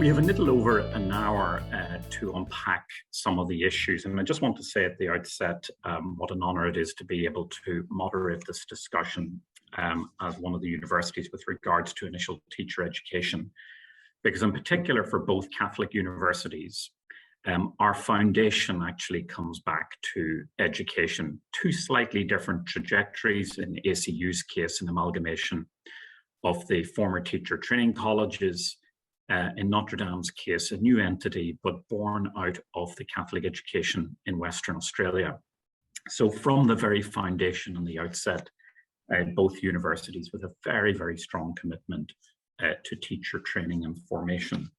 We have a little over an hour to unpack some of the issues, and I just want to say at the outset what an honour it is to be able to moderate this discussion as one of the universities with regards to initial teacher education, because in particular for both Catholic universities, our foundation actually comes back to education. Two slightly different trajectories. In ACU's case, an amalgamation of the former teacher training colleges. In Notre Dame's case, a new entity, but born out of the Catholic education in Western Australia. So from the very foundation and the outset, both universities with a very, very strong commitment to teacher training and formation.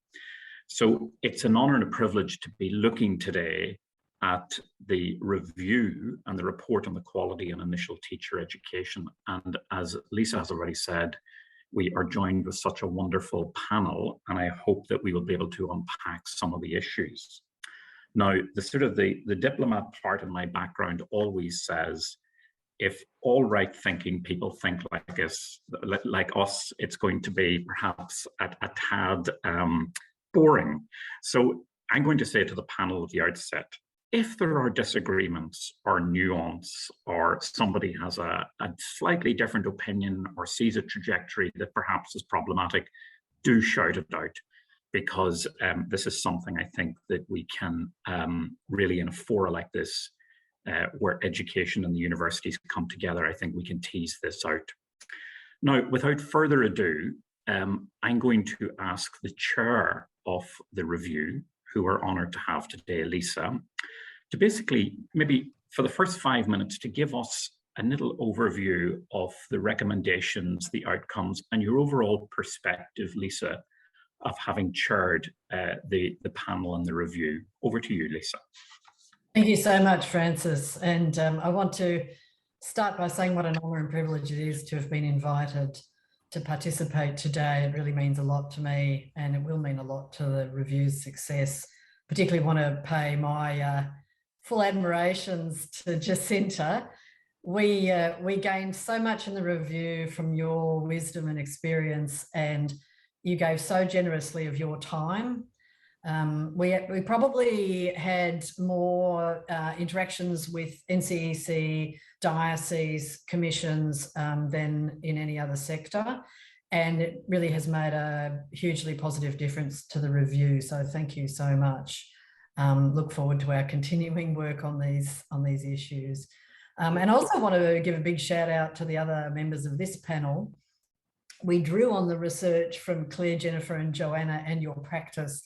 So it's an honour and a privilege to be looking today at the review and the report on the quality and initial teacher education. And as Lisa has already said, we are joined with such a wonderful panel, and I hope that we will be able to unpack some of the issues. Now, the diplomat part of my background always says, if all right-thinking people think like us, it's going to be perhaps a tad boring. So I'm going to say to the panel at the outset, if there are disagreements or nuance, or somebody has a slightly different opinion or sees a trajectory that perhaps is problematic, do shout it out, because this is something I think that we can really, in a forum like this, where education and the universities come together, I think we can tease this out. Now, without further ado, I'm going to ask the chair of the review, who we're honoured to have today, Lisa, to basically, maybe for the first 5 minutes, to give us a little overview of the recommendations, the outcomes, and your overall perspective, Lisa, of having chaired the panel and the review. Over to you, Lisa. Thank you so much, Francis. And I want to start by saying what an honour and privilege it is to have been invited to participate today. It really means a lot to me, and it will mean a lot to the review's success. Particularly want to pay my full admirations to Jacinta. We gained so much in the review from your wisdom and experience, and you gave so generously of your time. We probably had more interactions with NCEC, diocese, commissions than in any other sector. And it really has made a hugely positive difference to the review. So thank you so much. Look forward to our continuing work on these issues. And I also want to give a big shout out to the other members of this panel. We drew on the research from Claire, Jennifer and Joanna and your practice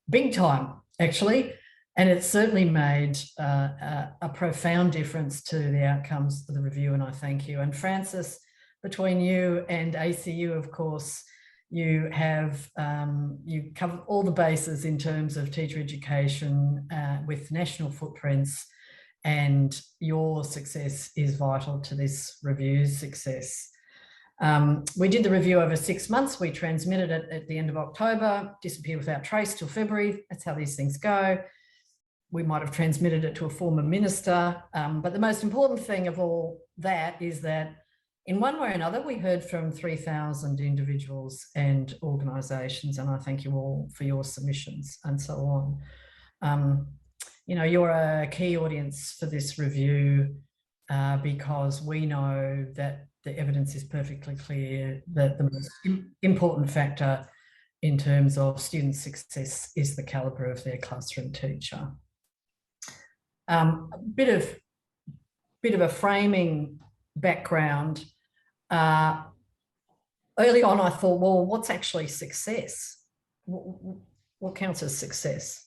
big time, actually. And it certainly made a profound difference to the outcomes of the review, and I thank you. And Francis, between you and ACU, of course, you have you covered all the bases in terms of teacher education with national footprints, and your success is vital to this review's success. We did the review over 6 months. We transmitted it at the end of October, disappeared without trace till February. That's how these things go. We might have transmitted it to a former minister. But the most important thing of all that is that in one way or another, we heard from 3,000 individuals and organisations, and I thank you all for your submissions and so on. You know, you're a key audience for this review because we know that the evidence is perfectly clear that the most important factor in terms of student success is the calibre of their classroom teacher. A bit of a framing background. Early on, I thought, well, what's actually success? What counts as success?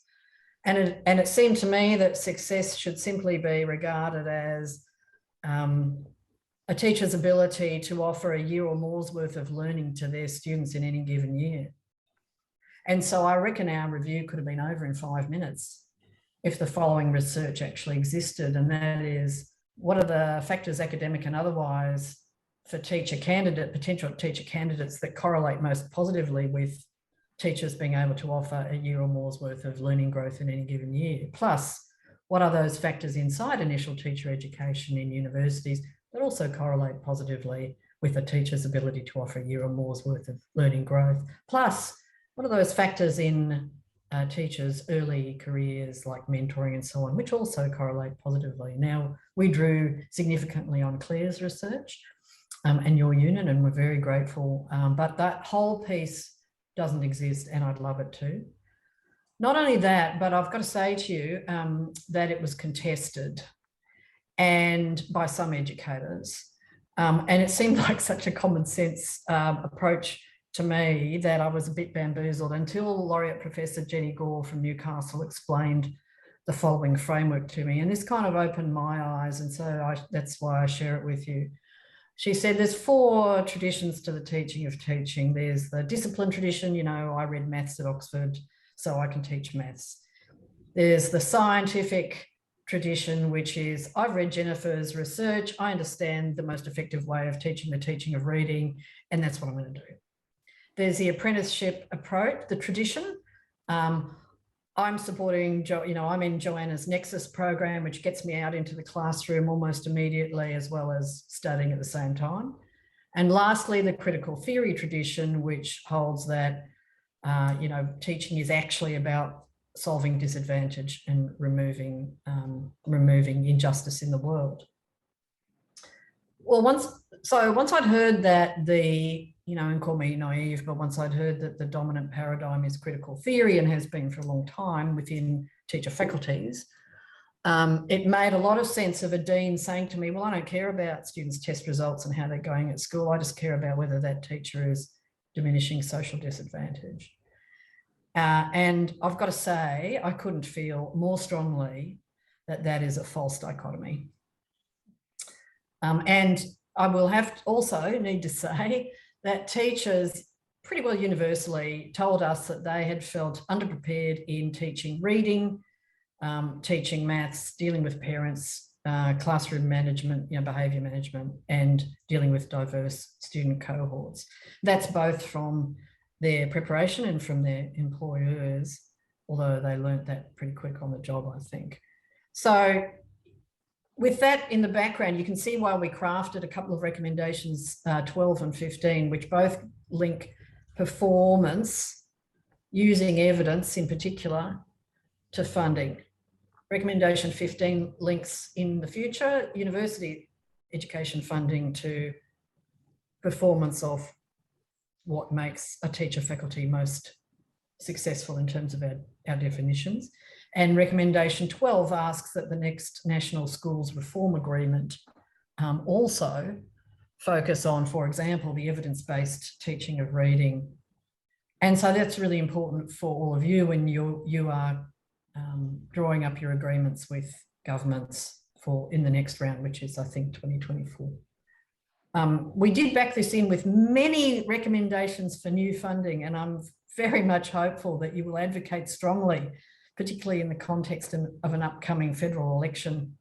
And it seemed to me that success should simply be regarded as a teacher's ability to offer a year or more's worth of learning to their students in any given year. And so I reckon our review could have been over in 5 minutes if the following research actually existed, and that is, what are the factors, academic and otherwise, for potential teacher candidates that correlate most positively with teachers being able to offer a year or more's worth of learning growth in any given year? Plus, what are those factors inside initial teacher education in universities that also correlate positively with a teacher's ability to offer a year or more's worth of learning growth? Plus, What are those factors in teachers' early careers, like mentoring and so on, which also correlate positively? Now, we drew significantly on Claire's research and your unit, and we're very grateful, but that whole piece doesn't exist, and I'd love it to. Not only that, but I've got to say to you that it was contested and by some educators, and it seemed like such a common sense approach to me that I was a bit bamboozled until Laureate Professor Jenny Gore from Newcastle explained the following framework to me, and this kind of opened my eyes, and so that's why I share it with you. She said there's 4 traditions to the teaching of teaching. There's the discipline tradition, you know, I read maths at Oxford, so I can teach maths. There's the scientific tradition, which is I've read Jennifer's research, I understand the most effective way of teaching the teaching of reading, and that's what I'm going to do. There's the apprenticeship approach, the tradition. I'm supporting, you know, I'm in Joanna's Nexus program, which gets me out into the classroom almost immediately, as well as studying at the same time. And lastly, the critical theory tradition, which holds that, you know, teaching is actually about solving disadvantage and removing injustice in the world. Well, once I'd heard that you know, and call me naive, but once I'd heard that the dominant paradigm is critical theory and has been for a long time within teacher faculties, it made a lot of sense of a dean saying to me, well, I don't care about students' test results and how they're going at school. I just care about whether that teacher is diminishing social disadvantage. And I've got to say, I couldn't feel more strongly that that is a false dichotomy. And I will also need to say that teachers pretty well universally told us that they had felt underprepared in teaching reading, teaching maths, dealing with parents, classroom management, you know, behaviour management, and dealing with diverse student cohorts. That's both from their preparation and from their employers, although they learnt that pretty quick on the job, I think. So with that in the background, you can see why we crafted a couple of recommendations, 12 and 15, which both link performance using evidence in particular to funding. Recommendation 15 links in the future university education funding to performance of what makes a teacher faculty most successful in terms of our definitions. And recommendation 12 asks that the next National Schools Reform Agreement also focus on, for example, the evidence-based teaching of reading. And so that's really important for all of you when you are drawing up your agreements with governments in the next round, which is, I think, 2024. We did back this in with many recommendations for new funding, and I'm very much hopeful that you will advocate strongly, particularly in the context of an upcoming federal election.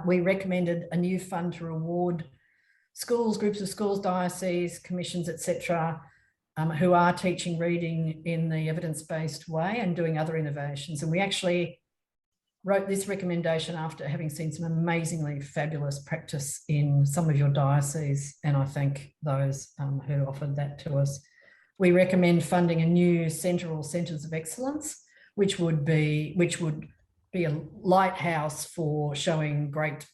We recommended a new fund to reward schools, groups of schools, dioceses, commissions, etc., who are teaching reading in the evidence-based way and doing other innovations. And we actually wrote this recommendation after having seen some amazingly fabulous practice in some of your dioceses, and I thank those who offered that to us. We recommend funding a new centre or centres of excellence, which would be a lighthouse for showing great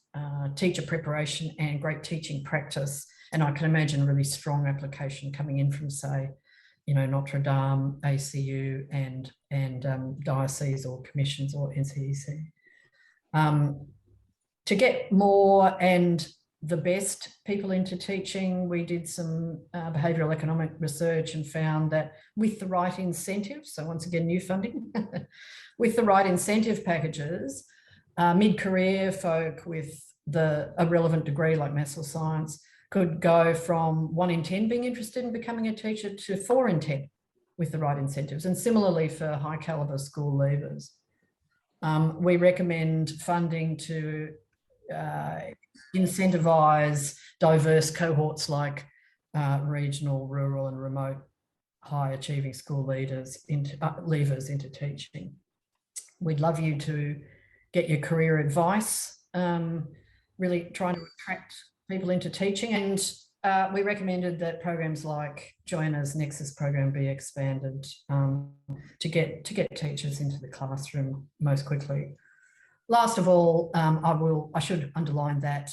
teacher preparation and great teaching practice. And I can imagine really strong application coming in from, say, you know, Notre Dame, ACU, and dioceses or commissions or NCEC. To get more and the best people into teaching, we did some behavioural economic research and found that with the right incentives, so once again, new funding, with the right incentive packages, mid-career folk with a relevant degree like maths or science could go from 1 in 10 being interested in becoming a teacher to 4 in 10 with the right incentives, and similarly for high calibre school leavers. We recommend funding to incentivise diverse cohorts like regional, rural and remote high achieving school leavers into teaching. We'd love you to get your career advice, really trying to attract people into teaching. And we recommended that programs like Joanna's Nexus program be expanded to get teachers into the classroom most quickly. Last of all, I should underline that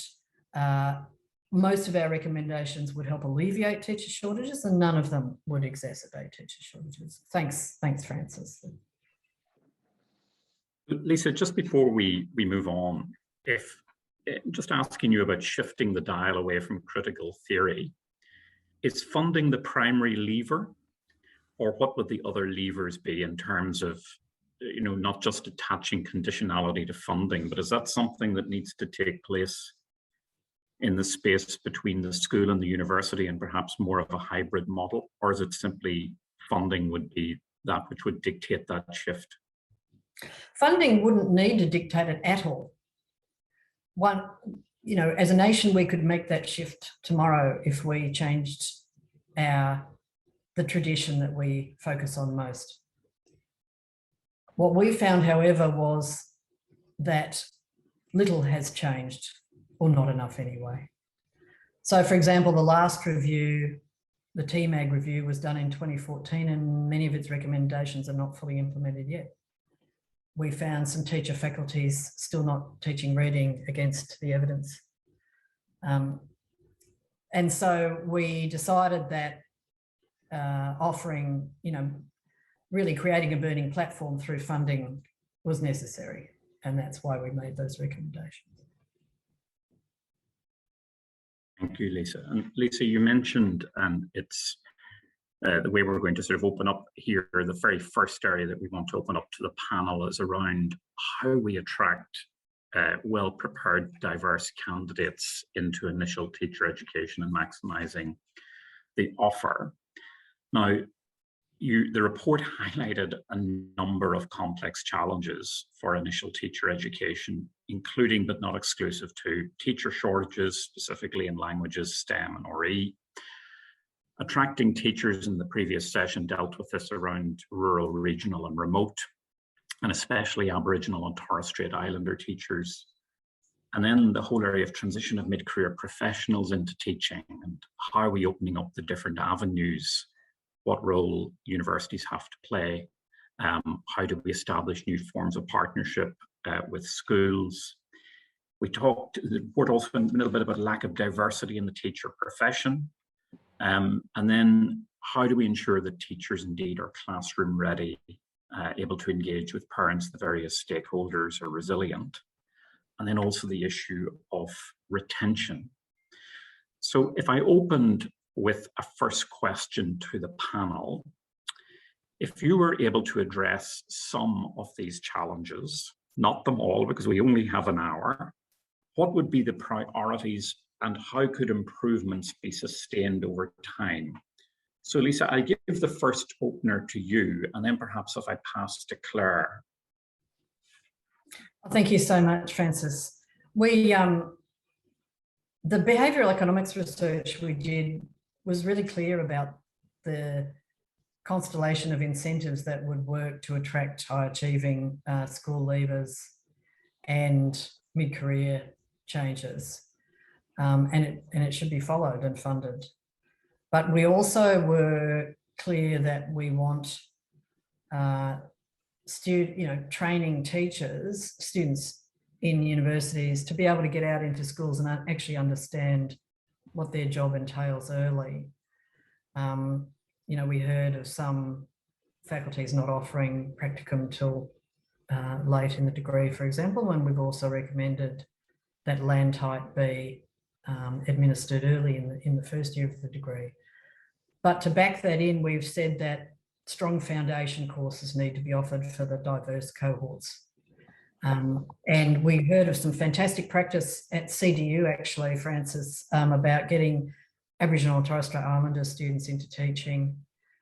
most of our recommendations would help alleviate teacher shortages, and none of them would exacerbate teacher shortages. Thanks, Francis. Lisa, just before we move on, just asking you about shifting the dial away from critical theory, is funding the primary lever, or what would the other levers be in terms of, not just attaching conditionality to funding, but is that something that needs to take place in the space between the school and the university and perhaps more of a hybrid model, or is it simply funding would be that which would dictate that shift? Funding wouldn't need to dictate it at all. As a nation, we could make that shift tomorrow if we changed the tradition that we focus on most. What we found, however, was that little has changed, or not enough anyway. So, for example, the last review, the TMAG review, was done in 2014, and many of its recommendations are not fully implemented yet. We found some teacher faculties still not teaching reading against the evidence. And so we decided that offering, really creating a burning platform through funding was necessary. And that's why we made those recommendations. Thank you, Lisa. And Lisa, you mentioned it's the way we're going to sort of open up here, the very first area that we want to open up to the panel is around how we attract well-prepared, diverse candidates into initial teacher education and maximising the offer. Now, the report highlighted a number of complex challenges for initial teacher education, including but not exclusive to teacher shortages, specifically in languages, STEM and RE. Attracting teachers in the previous session dealt with this around rural, regional and remote, and especially Aboriginal and Torres Strait Islander teachers. And then the whole area of transition of mid-career professionals into teaching, and how are we opening up the different avenues, what role universities have to play, how do we establish new forms of partnership with schools. We talked, the report also a little bit about lack of diversity in the teacher profession. And then how do we ensure that teachers indeed are classroom ready, able to engage with parents, the various stakeholders are resilient. And then also the issue of retention. So if I opened with a first question to the panel, if you were able to address some of these challenges, not them all because we only have an hour, what would be the priorities and how could improvements be sustained over time? So Lisa, I give the first opener to you, and then perhaps if I pass to Claire. Thank you so much, Francis. The behavioural economics research we did was really clear about the constellation of incentives that would work to attract high achieving school leavers and mid-career changers. And it should be followed and funded. But we also were clear that we want training teachers, students in universities to be able to get out into schools and actually understand what their job entails early. We heard of some faculties not offering practicum till late in the degree, for example, and we've also recommended that land type be administered early in the first year of the degree. But to back that in, we've said that strong foundation courses need to be offered for the diverse cohorts. And we heard of some fantastic practice at CDU, actually, Francis, about getting Aboriginal and Torres Strait Islander students into teaching.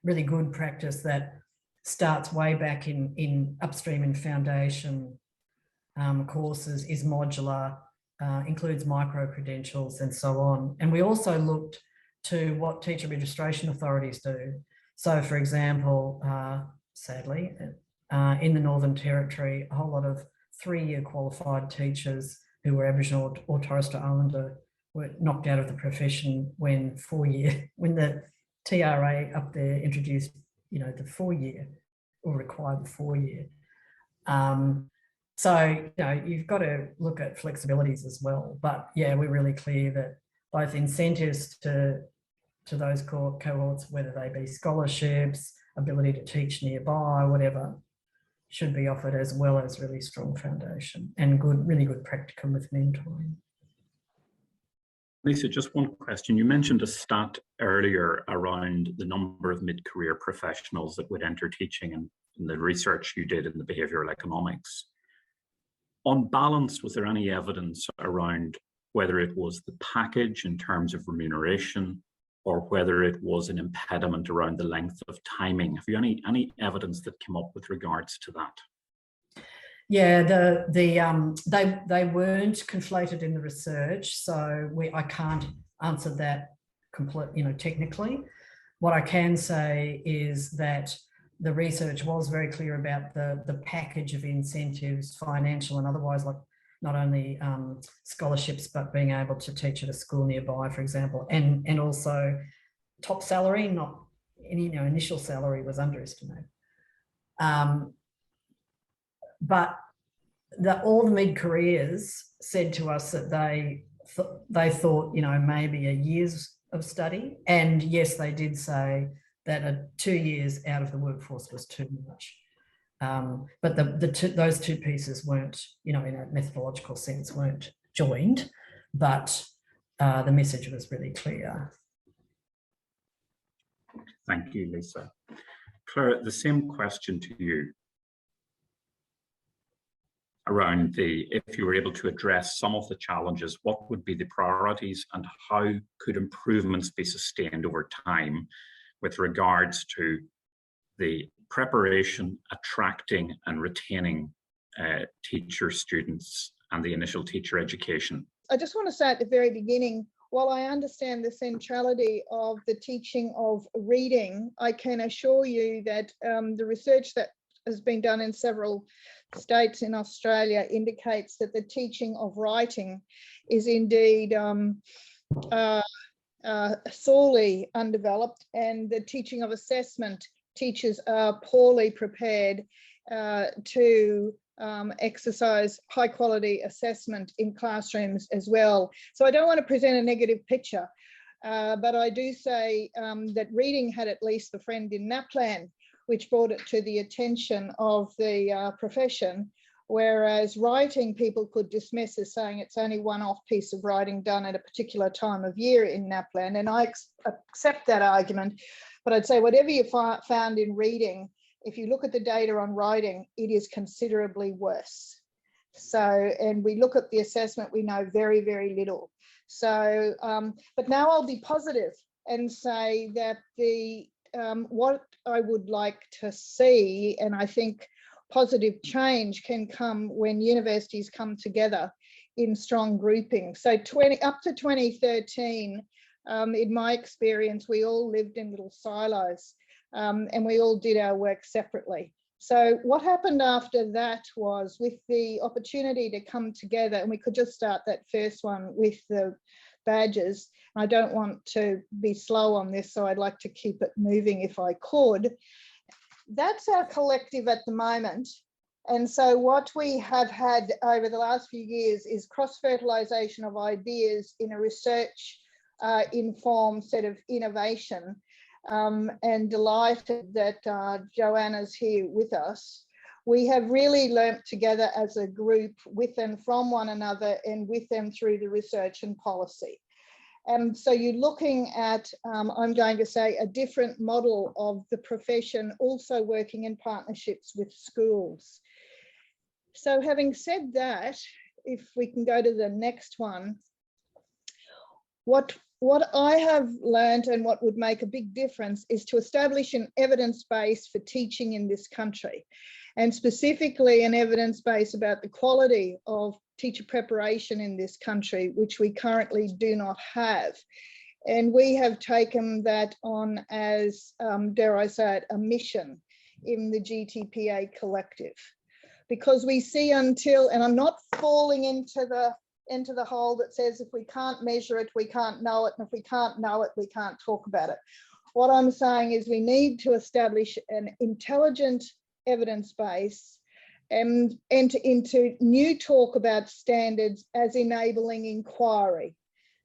Really good practice that starts way back in upstream and foundation courses, is modular, includes micro-credentials and so on. And we also looked to what teacher registration authorities do. So, for example, sadly, in the Northern Territory, a whole lot of 3-year qualified teachers who were Aboriginal or Torres Strait Islander were knocked out of the profession when the TRA up there introduced, you know, the 4-year or required the 4-year. So, you know, you've got to look at flexibilities as well. But yeah, we're really clear that both incentives to those cohorts, whether they be scholarships, ability to teach nearby, whatever, should be offered, as well as really strong foundation and really good practicum with mentoring. Lisa, just one question. You mentioned a stat earlier around the number of mid-career professionals that would enter teaching and the research you did in the behavioural economics. On balance, was there any evidence around whether it was the package in terms of remuneration or whether it was an impediment around the length of timing? Have you any evidence that came up with regards to that? Yeah, they weren't conflated in the research, so I can't answer that technically. What I can say is that the research was very clear about the package of incentives, financial and otherwise, like not only scholarships, but being able to teach at a school nearby, for example, and also top salary, not any, initial salary was underestimated. But all the mid-careers said to us that they thought, maybe a year's of study. And yes, they did say that 2 years out of the workforce was too much. But those two pieces weren't, in a methodological sense, weren't joined, but the message was really clear. Thank you, Lisa. Claire, the same question to you around if you were able to address some of the challenges, what would be the priorities and how could improvements be sustained over time with regards to the preparation, attracting and retaining teacher students and the initial teacher education? I just want to say at the very beginning, while I understand the centrality of the teaching of reading, I can assure you that the research that has been done in several states in Australia indicates that the teaching of writing is indeed sorely undeveloped, and the teaching of assessment, teachers are poorly prepared to exercise high quality assessment in classrooms as well. So I don't want to present a negative picture, but I do say that reading had at least the friend in NAPLAN, which brought it to the attention of the profession, whereas writing people could dismiss as saying it's only one-off piece of writing done at a particular time of year in NAPLAN, and I accept that argument, but I'd say whatever you found in reading, if you look at the data on writing, it is considerably worse. So, and we look at the assessment, we know very, very little. So, but now I'll be positive and say that what I would like to see, and I think positive change can come when universities come together in strong groupings. So up to 2013, in my experience, we all lived in little silos and we all did our work separately. So what happened after that was, with the opportunity to come together, and we could just start that first one with the badges. I don't want to be slow on this, so I'd like to keep it moving if I could. That's our collective at the moment. And so what we have had over the last few years is cross-fertilisation of ideas in a research informed set of innovation, and delighted that Joanna's here with us. We have really learnt together as a group with and from one another, and with them through the research and policy. And so you're looking at, I'm going to say, a different model of the profession, also working in partnerships with schools. So having said that, if we can go to the next one, what I have learned and what would make a big difference is to establish an evidence base for teaching in this country, and specifically an evidence base about the quality of teacher preparation in this country, which we currently do not have. And we have taken that on as, dare I say it, a mission in the GTPA collective. Because we see until, and I'm not falling into the into the hole that says if we can't measure it, we can't know it, and if we can't know it, we can't talk about it. What I'm saying is we need to establish an intelligent evidence base and enter into new talk about standards as enabling inquiry.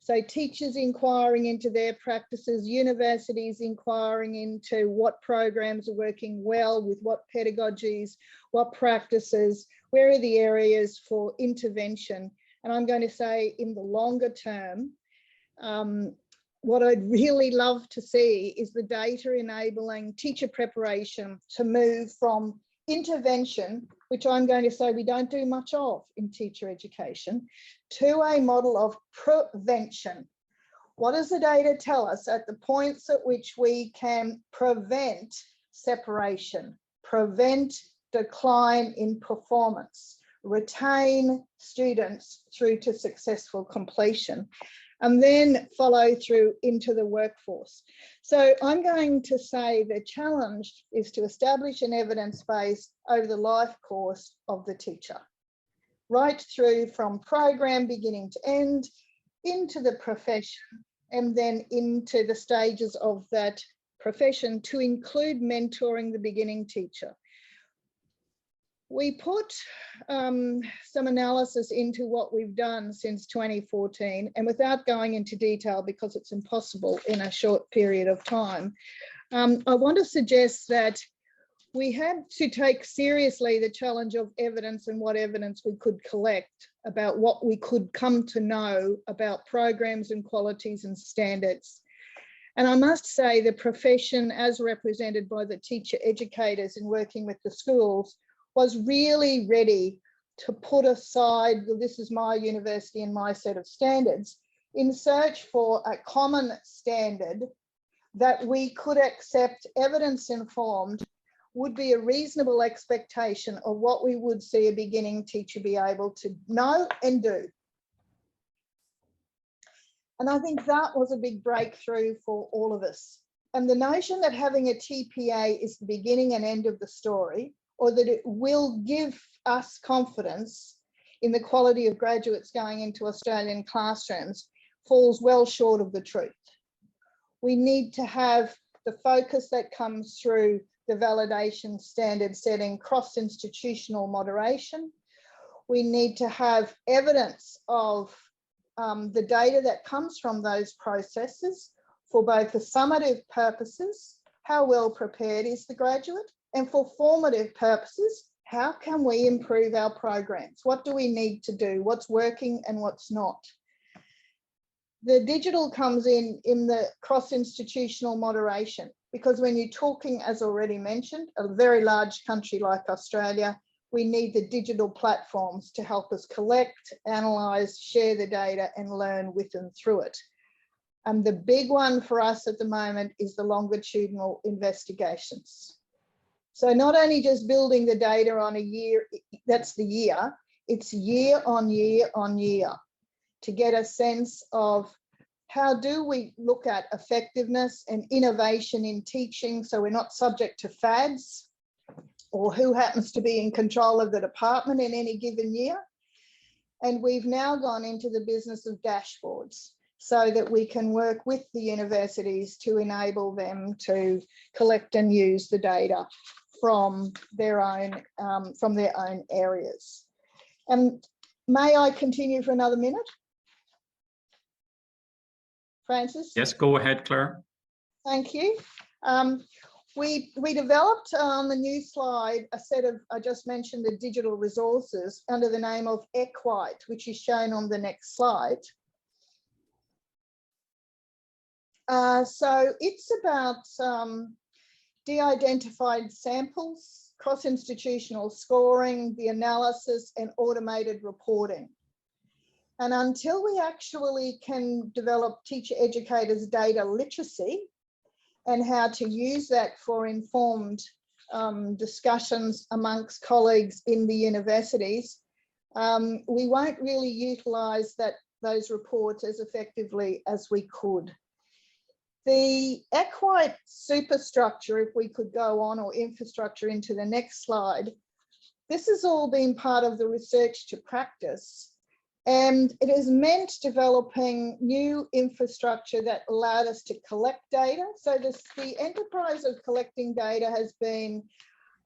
So teachers inquiring into their practices, universities inquiring into what programs are working well with what pedagogies, what practices, where are the areas for intervention. And I'm going to say in the longer term, what I'd really love to see is the data enabling teacher preparation to move from intervention, which I'm going to say we don't do much of in teacher education, to a model of prevention. What does the data tell us at the points at which we can prevent separation, prevent decline in performance, retain students through to successful completion, and then follow through into the workforce? So I'm going to say the challenge is to establish an evidence base over the life course of the teacher, right through from program beginning to end, into the profession, and then into the stages of that profession to include mentoring the beginning teacher. We put some analysis into what we've done since 2014, and without going into detail because it's impossible in a short period of time, I want to suggest that we had to take seriously the challenge of evidence and what evidence we could collect about what we could come to know about programs and qualities and standards. And I must say the profession, as represented by the teacher educators in working with the schools, was really ready to put aside, well, this is my university and my set of standards, in search for a common standard that we could accept, evidence-informed, would be a reasonable expectation of what we would see a beginning teacher be able to know and do. And I think that was a big breakthrough for all of us. And the notion that having a TPA is the beginning and end of the story, or that it will give us confidence in the quality of graduates going into Australian classrooms, falls well short of the truth. We need to have the focus that comes through the validation standard setting, cross-institutional moderation. We need to have evidence of the data that comes from those processes for both the summative purposes, how well prepared is the graduate, and for formative purposes, how can we improve our programs? What do we need to do? What's working and what's not? The digital comes in the cross-institutional moderation, because when you're talking, as already mentioned, a very large country like Australia, we need the digital platforms to help us collect, analyse, share the data and learn with and through it. And the big one for us at the moment is the longitudinal investigations. So not only just building the data on a year, that's the year, it's year on year on year to get a sense of how do we look at effectiveness and innovation in teaching so we're not subject to fads or who happens to be in control of the department in any given year. And we've now gone into the business of dashboards so that we can work with the universities to enable them to collect and use the data from their own areas. And may I continue for another minute? Francis? Yes, go ahead, Claire. Thank you. We developed on the new slide a set of, I just mentioned the digital resources under the name of EQUITE, which is shown on the next slide. So it's about de-identified samples, cross-institutional scoring, the analysis and automated reporting. And until we actually can develop teacher educators' data literacy and how to use that for informed discussions amongst colleagues in the universities, we won't really utilise those reports as effectively as we could. The EQUITE superstructure, if we could go on, or infrastructure into the next slide, this has all been part of the research to practice. And it has meant developing new infrastructure that allowed us to collect data. So the enterprise of collecting data has been,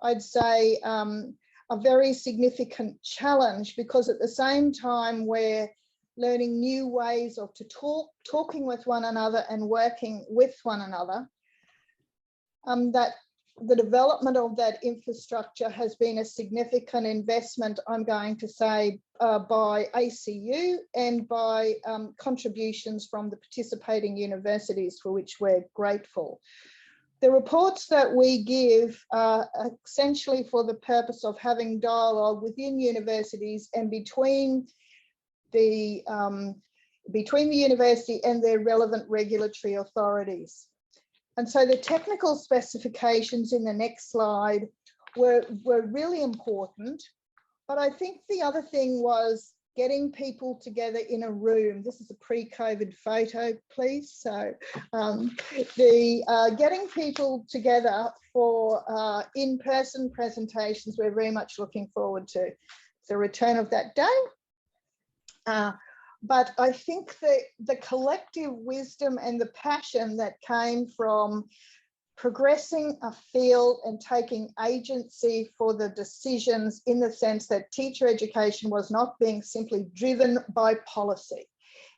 I'd say, a very significant challenge, because at the same time we're learning new ways of talking with one another and working with one another, that the development of that infrastructure has been a significant investment, I'm going to say, by ACU and by contributions from the participating universities, for which we're grateful. The reports that we give are essentially for the purpose of having dialogue within universities and between the university and their relevant regulatory authorities. And so the technical specifications in the next slide were really important. But I think the other thing was getting people together in a room. This is a pre-COVID photo, please. So getting people together for in-person presentations, we're very much looking forward to the return of that day. But I think that the collective wisdom and the passion that came from progressing a field and taking agency for the decisions, in the sense that teacher education was not being simply driven by policy.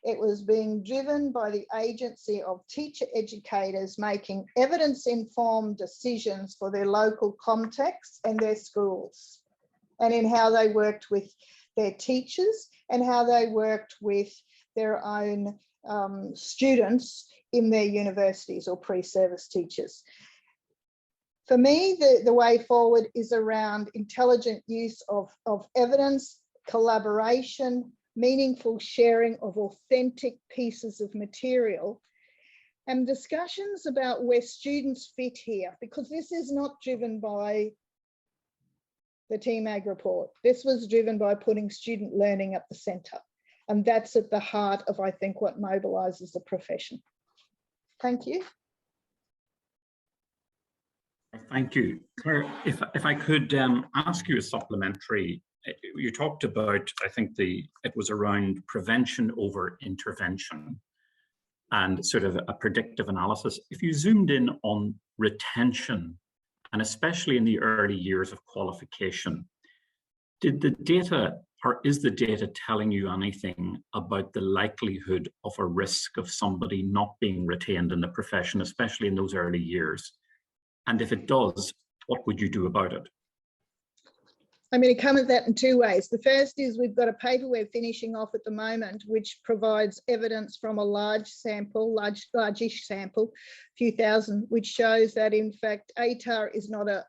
It was being driven by the agency of teacher educators making evidence-informed decisions for their local context and their schools, and in how they worked with their teachers and how they worked with their own students in their universities or pre-service teachers. For me, the way forward is around intelligent use of evidence, collaboration, meaningful sharing of authentic pieces of material, and discussions about where students fit here, because this is not driven by the TMAG report. This was driven by putting student learning at the centre. And that's at the heart of, I think, what mobilises the profession. Thank you. Thank you. Claire, if I could ask you a supplementary, you talked about, I think it was around prevention over intervention and sort of a predictive analysis. If you zoomed in on retention, and especially in the early years of qualification, did the data, or is the data telling you anything about the likelihood of a risk of somebody not being retained in the profession, especially in those early years? And if it does, what would you do about it? I'm going to come at that in two ways. The first is we've got a paper we're finishing off at the moment, which provides evidence from a large-ish sample, a few thousand, which shows that in fact ATAR is not a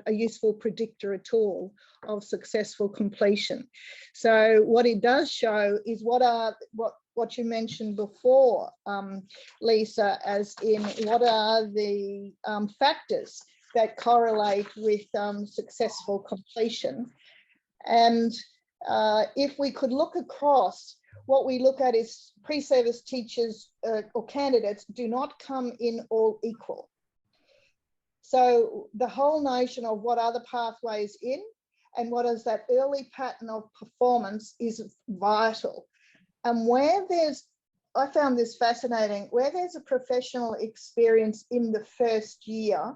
useful predictor at all of successful completion. So what it does show is what you mentioned before, Lisa, as in what are the factors that correlate with successful completion. And if we could look across, what we look at is pre-service teachers or candidates do not come in all equal. So the whole notion of what are the pathways in and what is that early pattern of performance is vital. And where there's, I found this fascinating, where there's a professional experience in the first year,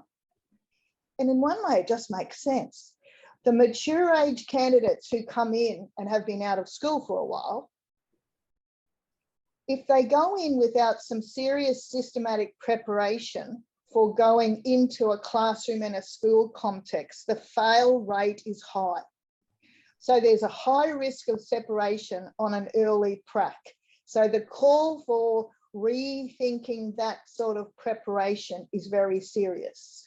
and in one way, it just makes sense. The mature age candidates who come in and have been out of school for a while, if they go in without some serious systematic preparation for going into a classroom in a school context, the fail rate is high. So there's a high risk of separation on an early prac. So the call for rethinking that sort of preparation is very serious.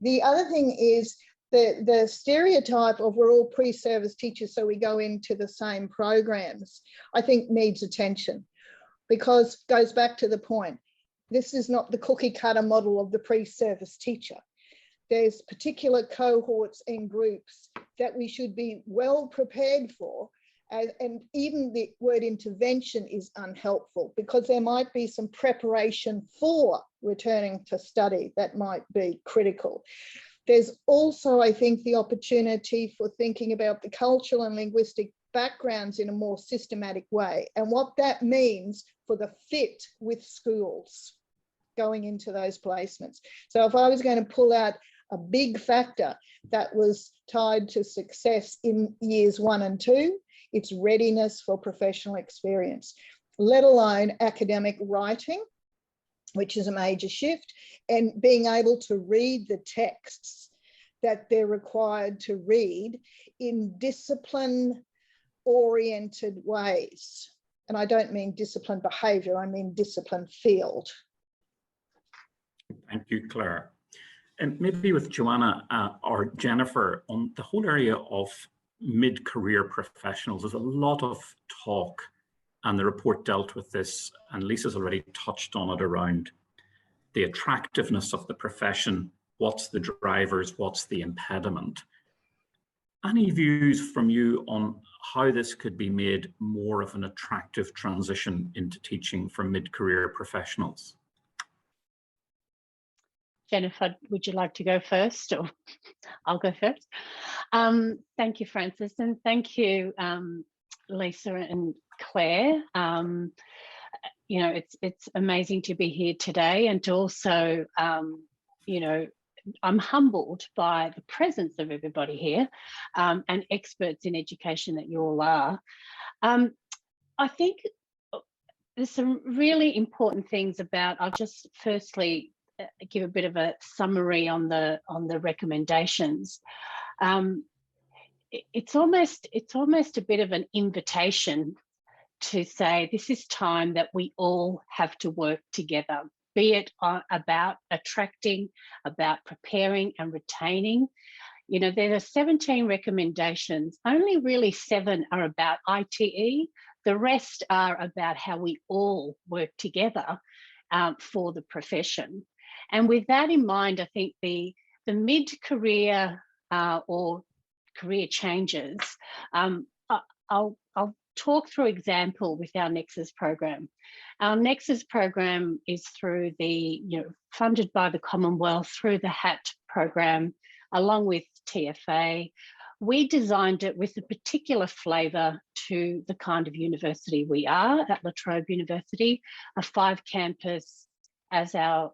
The other thing is the stereotype of we're all pre-service teachers, so we go into the same programs, I think needs attention, because it goes back to the point. This is not the cookie cutter model of the pre-service teacher. There's particular cohorts and groups that we should be well prepared for. And even the word intervention is unhelpful, because there might be some preparation for returning to study that might be critical. There's also, I think, the opportunity for thinking about the cultural and linguistic backgrounds in a more systematic way, and what that means for the fit with schools going into those placements. So if I was going to pull out a big factor that was tied to success in years 1 and 2, it's readiness for professional experience, let alone academic writing, which is a major shift, and being able to read the texts that they're required to read in discipline-oriented ways. And I don't mean discipline behaviour, I mean discipline field. Thank you, Claire. And maybe with Joanna or Jennifer, on the whole area of mid-career professionals, there's a lot of talk, and the report dealt with this, and Lisa's already touched on it, around the attractiveness of the profession. What's the drivers? What's the impediment? Any views from you on how this could be made more of an attractive transition into teaching for mid-career professionals? Jennifer, would you like to go first, or I'll go first? Thank you, Francis, and thank you, Lisa and Claire. You know, it's amazing to be here today, and to also, you know, I'm humbled by the presence of everybody here, and experts in education that you all are. I think there's some really important things about. I'll just firstly give a bit of a summary on the recommendations. It's almost a bit of an invitation to say this is time that we all have to work together, be it about attracting, about preparing and retaining. You know, there are 17 recommendations, only really 7 are about ITE. The rest are about how we all work together for the profession. And with that in mind, I think the mid-career or career changes, I'll talk through example with our Nexus program. Our Nexus program is through funded by the Commonwealth through the HAT program, along with TFA. We designed it with a particular flavour to the kind of university we are at Trobe University, a 5-campus, as our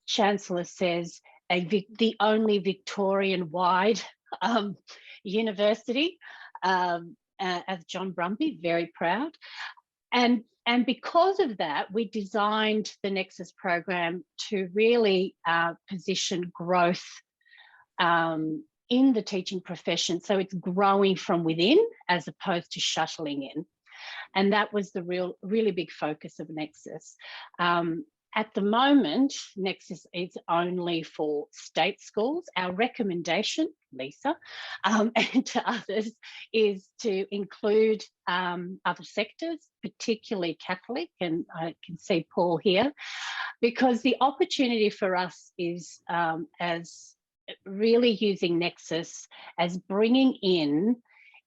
chancellor says, the only Victorian-wide university, as John Brumby, very proud. And because of that, we designed the Nexus program to really position growth in the teaching profession. So it's growing from within as opposed to shuttling in. And that was the really big focus of Nexus. At the moment, Nexus is only for state schools. Our recommendation, Lisa, and to others, is to include other sectors, particularly Catholic, and I can see Paul here, because the opportunity for us is as really using Nexus as bringing in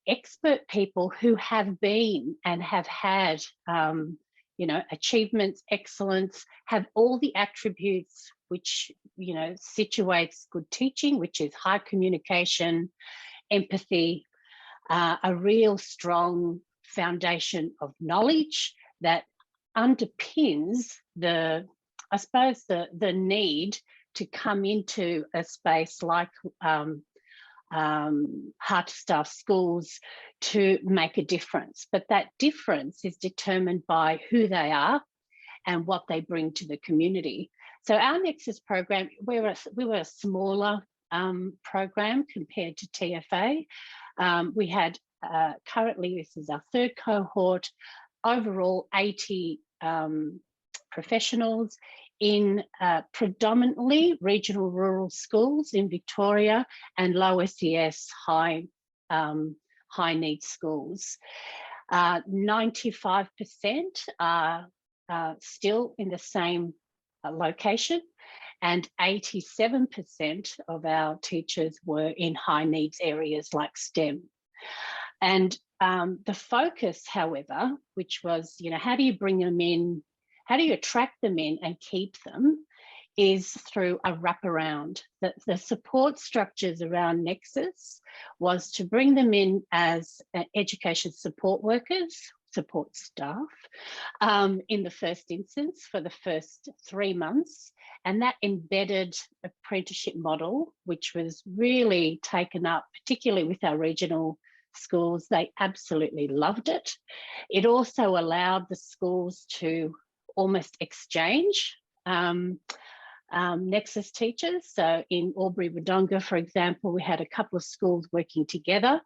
expert people who have been and have had you know, achievements, excellence, have all the attributes which, you know, situates good teaching, which is high communication, empathy, a real strong foundation of knowledge that underpins the need to come into a space like hard to staff schools to make a difference. But that difference is determined by who they are and what they bring to the community. So our Nexus program, we were a smaller program compared to TFA. We had currently, this is our 3rd cohort, overall 80 professionals in predominantly regional rural schools in Victoria and low SES high needs schools. 95% are still in the same location, and 87% of our teachers were in high needs areas like STEM. And the focus, however, which was, you know, how do you bring them in, how do you attract them in and keep them, is through a wraparound. The support structures around Nexus was to bring them in as education support workers, support staff, in the first instance for the first 3 months. And that embedded apprenticeship model, which was really taken up, particularly with our regional schools. They absolutely loved it. It also allowed the schools to almost exchange Nexus teachers. So in Albury-Wodonga, for example, we had a couple of schools working together,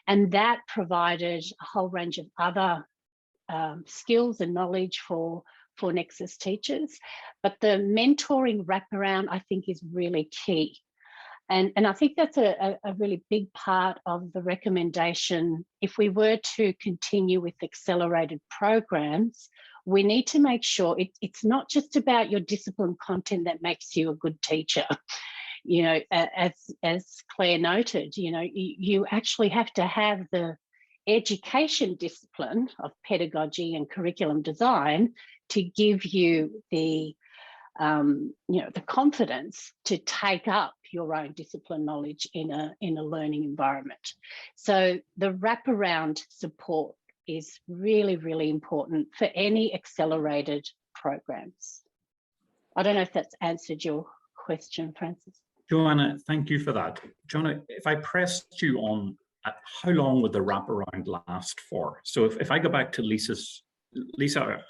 and that provided a whole range of other skills and knowledge for Nexus teachers. But the mentoring wraparound, I think, is really key. And I think that's a really big part of the recommendation. If we were to continue with accelerated programs, we need to make sure it's not just about your discipline content that makes you a good teacher. You know, as Claire noted, you know, you actually have to have the education discipline of pedagogy and curriculum design to give you the you know, the confidence to take up your own discipline knowledge in a learning environment. So the wraparound support is really, really important for any accelerated programs. I don't know if that's answered your question, Francis. Joanna, thank you for that. Joanna, if I pressed you on how long would the wraparound last for? So if I go back to Lisa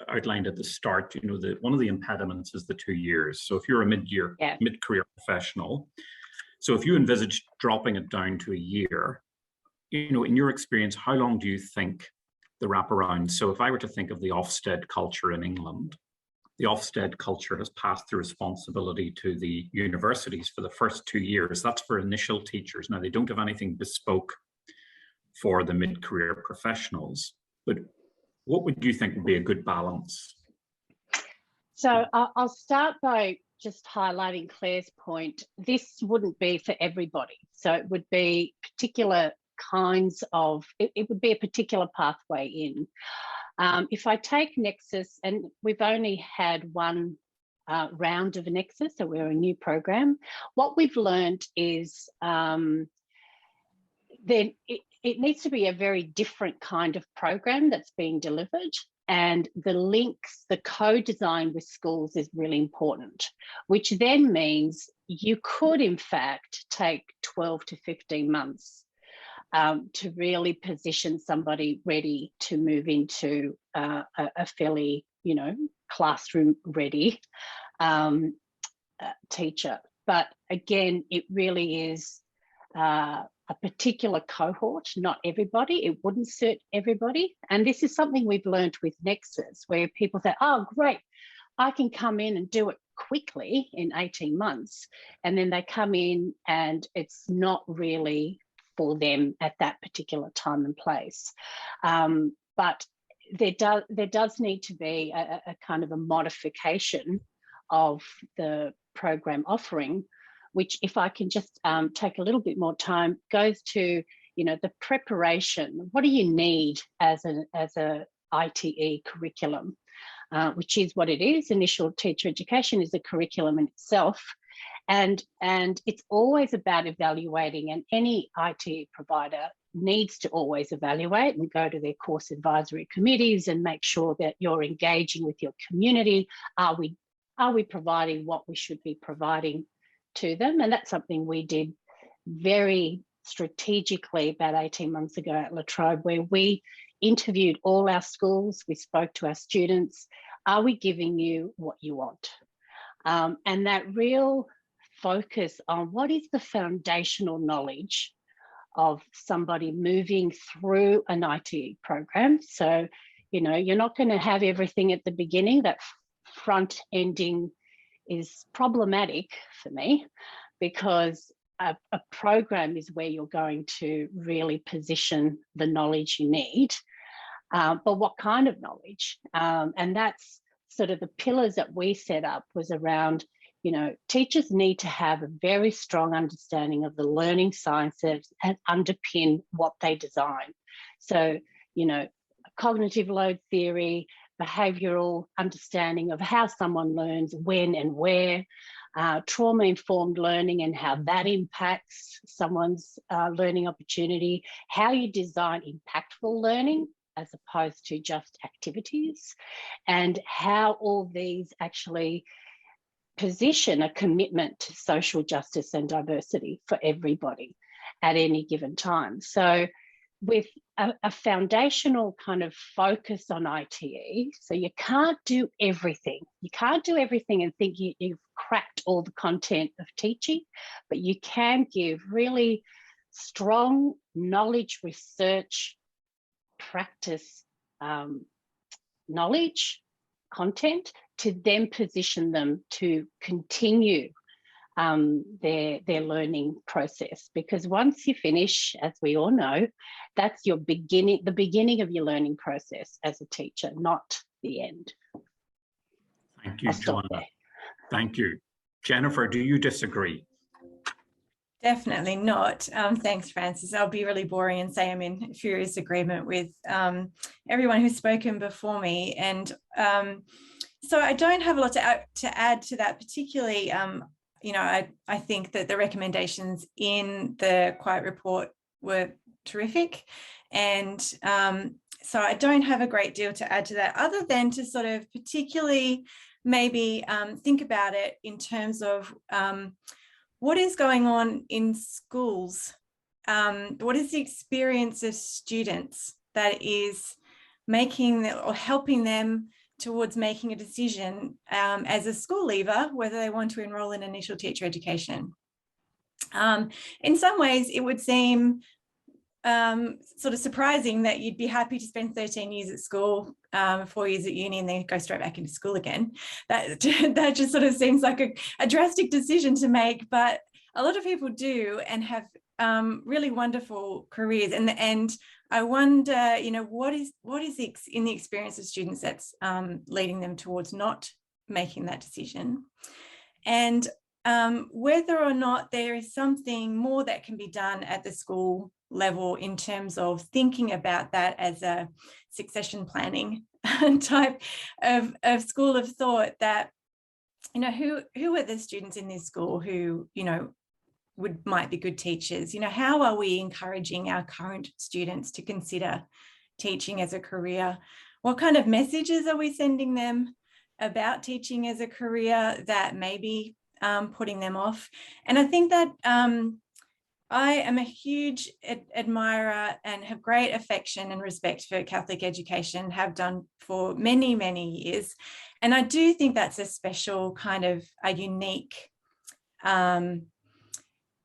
outlined at the start, you know, one of the impediments is the 2 years. So if you're a mid-career professional, so if you envisage dropping it down to a year, you know, in your experience, how long do you think the wraparound? So if I were to think of the Ofsted culture in England, the Ofsted culture has passed the responsibility to the universities for the first 2 years. That's for initial teachers. Now, they don't have anything bespoke for the mid-career professionals, but what would you think would be a good balance? So I'll start by just highlighting Claire's point. This wouldn't be for everybody. So it would be particular kinds of, it would be a particular pathway in. If I take Nexus, and we've only had one round of Nexus, so we're a new program, what we've learned is then it needs to be a very different kind of program that's being delivered, and the links, the co-design with schools is really important, which then means you could in fact take 12 to 15 months to really position somebody ready to move into a fairly, you know, classroom ready teacher. But again, it really is a particular cohort, not everybody. It wouldn't suit everybody. And this is something we've learned with Nexus, where people say, oh, great, I can come in and do it quickly in 18 months. And then they come in and it's not really for them at that particular time and place. But there does need to be a kind of a modification of the program offering, which, if I can just take a little bit more time, goes to, you know, the preparation. What do you need as a ITE curriculum, which is what it is. Initial teacher education is a curriculum in itself. And it's always about evaluating, and any IT provider needs to always evaluate and go to their course advisory committees and make sure that you're engaging with your community. Are we providing what we should be providing to them? And that's something we did very strategically about 18 months ago at La Trobe, where we interviewed all our schools. We spoke to our students. Are we giving you what you want? And that real focus on what is the foundational knowledge of somebody moving through an ITE program. So, you know, you're not going to have everything at the beginning. That front ending is problematic for me, because a program is where you're going to really position the knowledge you need. But what kind of knowledge? And that's sort of the pillars that we set up was around, you know, teachers need to have a very strong understanding of the learning sciences and underpin what they design. So, you know, cognitive load theory, behavioural understanding of how someone learns, when and where, trauma-informed learning and how that impacts someone's learning opportunity, how you design impactful learning as opposed to just activities, and how all these actually position a commitment to social justice and diversity for everybody at any given time. So with a foundational kind of focus on ITE, so you can't do everything. You can't do everything and think you've cracked all the content of teaching, but you can give really strong knowledge, research, practice, knowledge, content to then position them to continue their learning process. Because once you finish, as we all know, that's your beginning, the beginning of your learning process as a teacher, not the end. Thank you, Joanna. Thank you. Jennifer, do you disagree? Definitely not. Thanks, Francis. I'll be really boring and say I'm in furious agreement with everyone who's spoken before me. And so I don't have a lot to add to that, particularly, you know, I think that the recommendations in the Quiet report were terrific. And so I don't have a great deal to add to that, other than to sort of particularly maybe think about it in terms of what is going on in schools? What is the experience of students that is making or helping them towards making a decision as a school leaver, whether they want to enroll in initial teacher education? In some ways, it would seem sort of surprising that you'd be happy to spend 13 years at school, 4 years at uni, and then go straight back into school again. That just sort of seems like a drastic decision to make, but a lot of people do and have really wonderful careers. And I wonder, you know, what is in the experience of students that's leading them towards not making that decision, and whether or not there is something more that can be done at the school level in terms of thinking about that as a succession planning type of school of thought, that, you know, who are the students in this school who, you know, might be good teachers? You know, how are we encouraging our current students to consider teaching as a career? What kind of messages are we sending them about teaching as a career that may be putting them off? And I think that I am a huge admirer and have great affection and respect for Catholic education, have done for many, many years. And I do think that's a special kind of a unique sort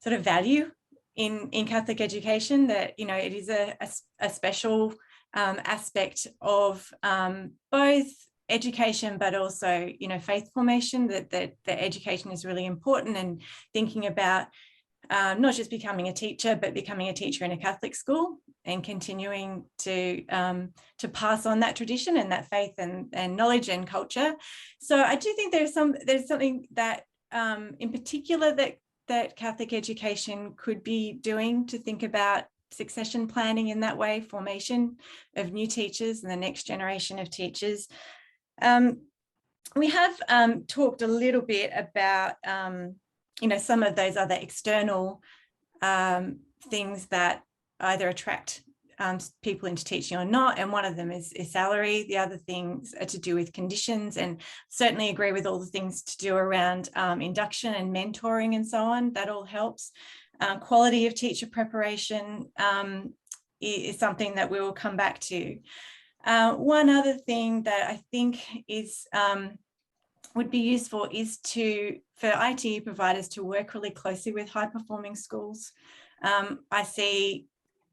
of value in Catholic education, that, you know, it is a special aspect of both education, but also, you know, faith formation, that education is really important, and thinking about not just becoming a teacher, but becoming a teacher in a Catholic school and continuing to pass on that tradition and that faith and knowledge and culture. So I do think there's something that in particular that Catholic education could be doing to think about succession planning in that way, formation of new teachers and the next generation of teachers. We have talked a little bit about you know, some of those other external things that either attract people into teaching or not, and one of them is salary. The other things are to do with conditions, and certainly agree with all the things to do around induction and mentoring and so on. That all helps. Quality of teacher preparation is something that we will come back to. One other thing that I think is would be useful is for ITE providers to work really closely with high-performing schools. I see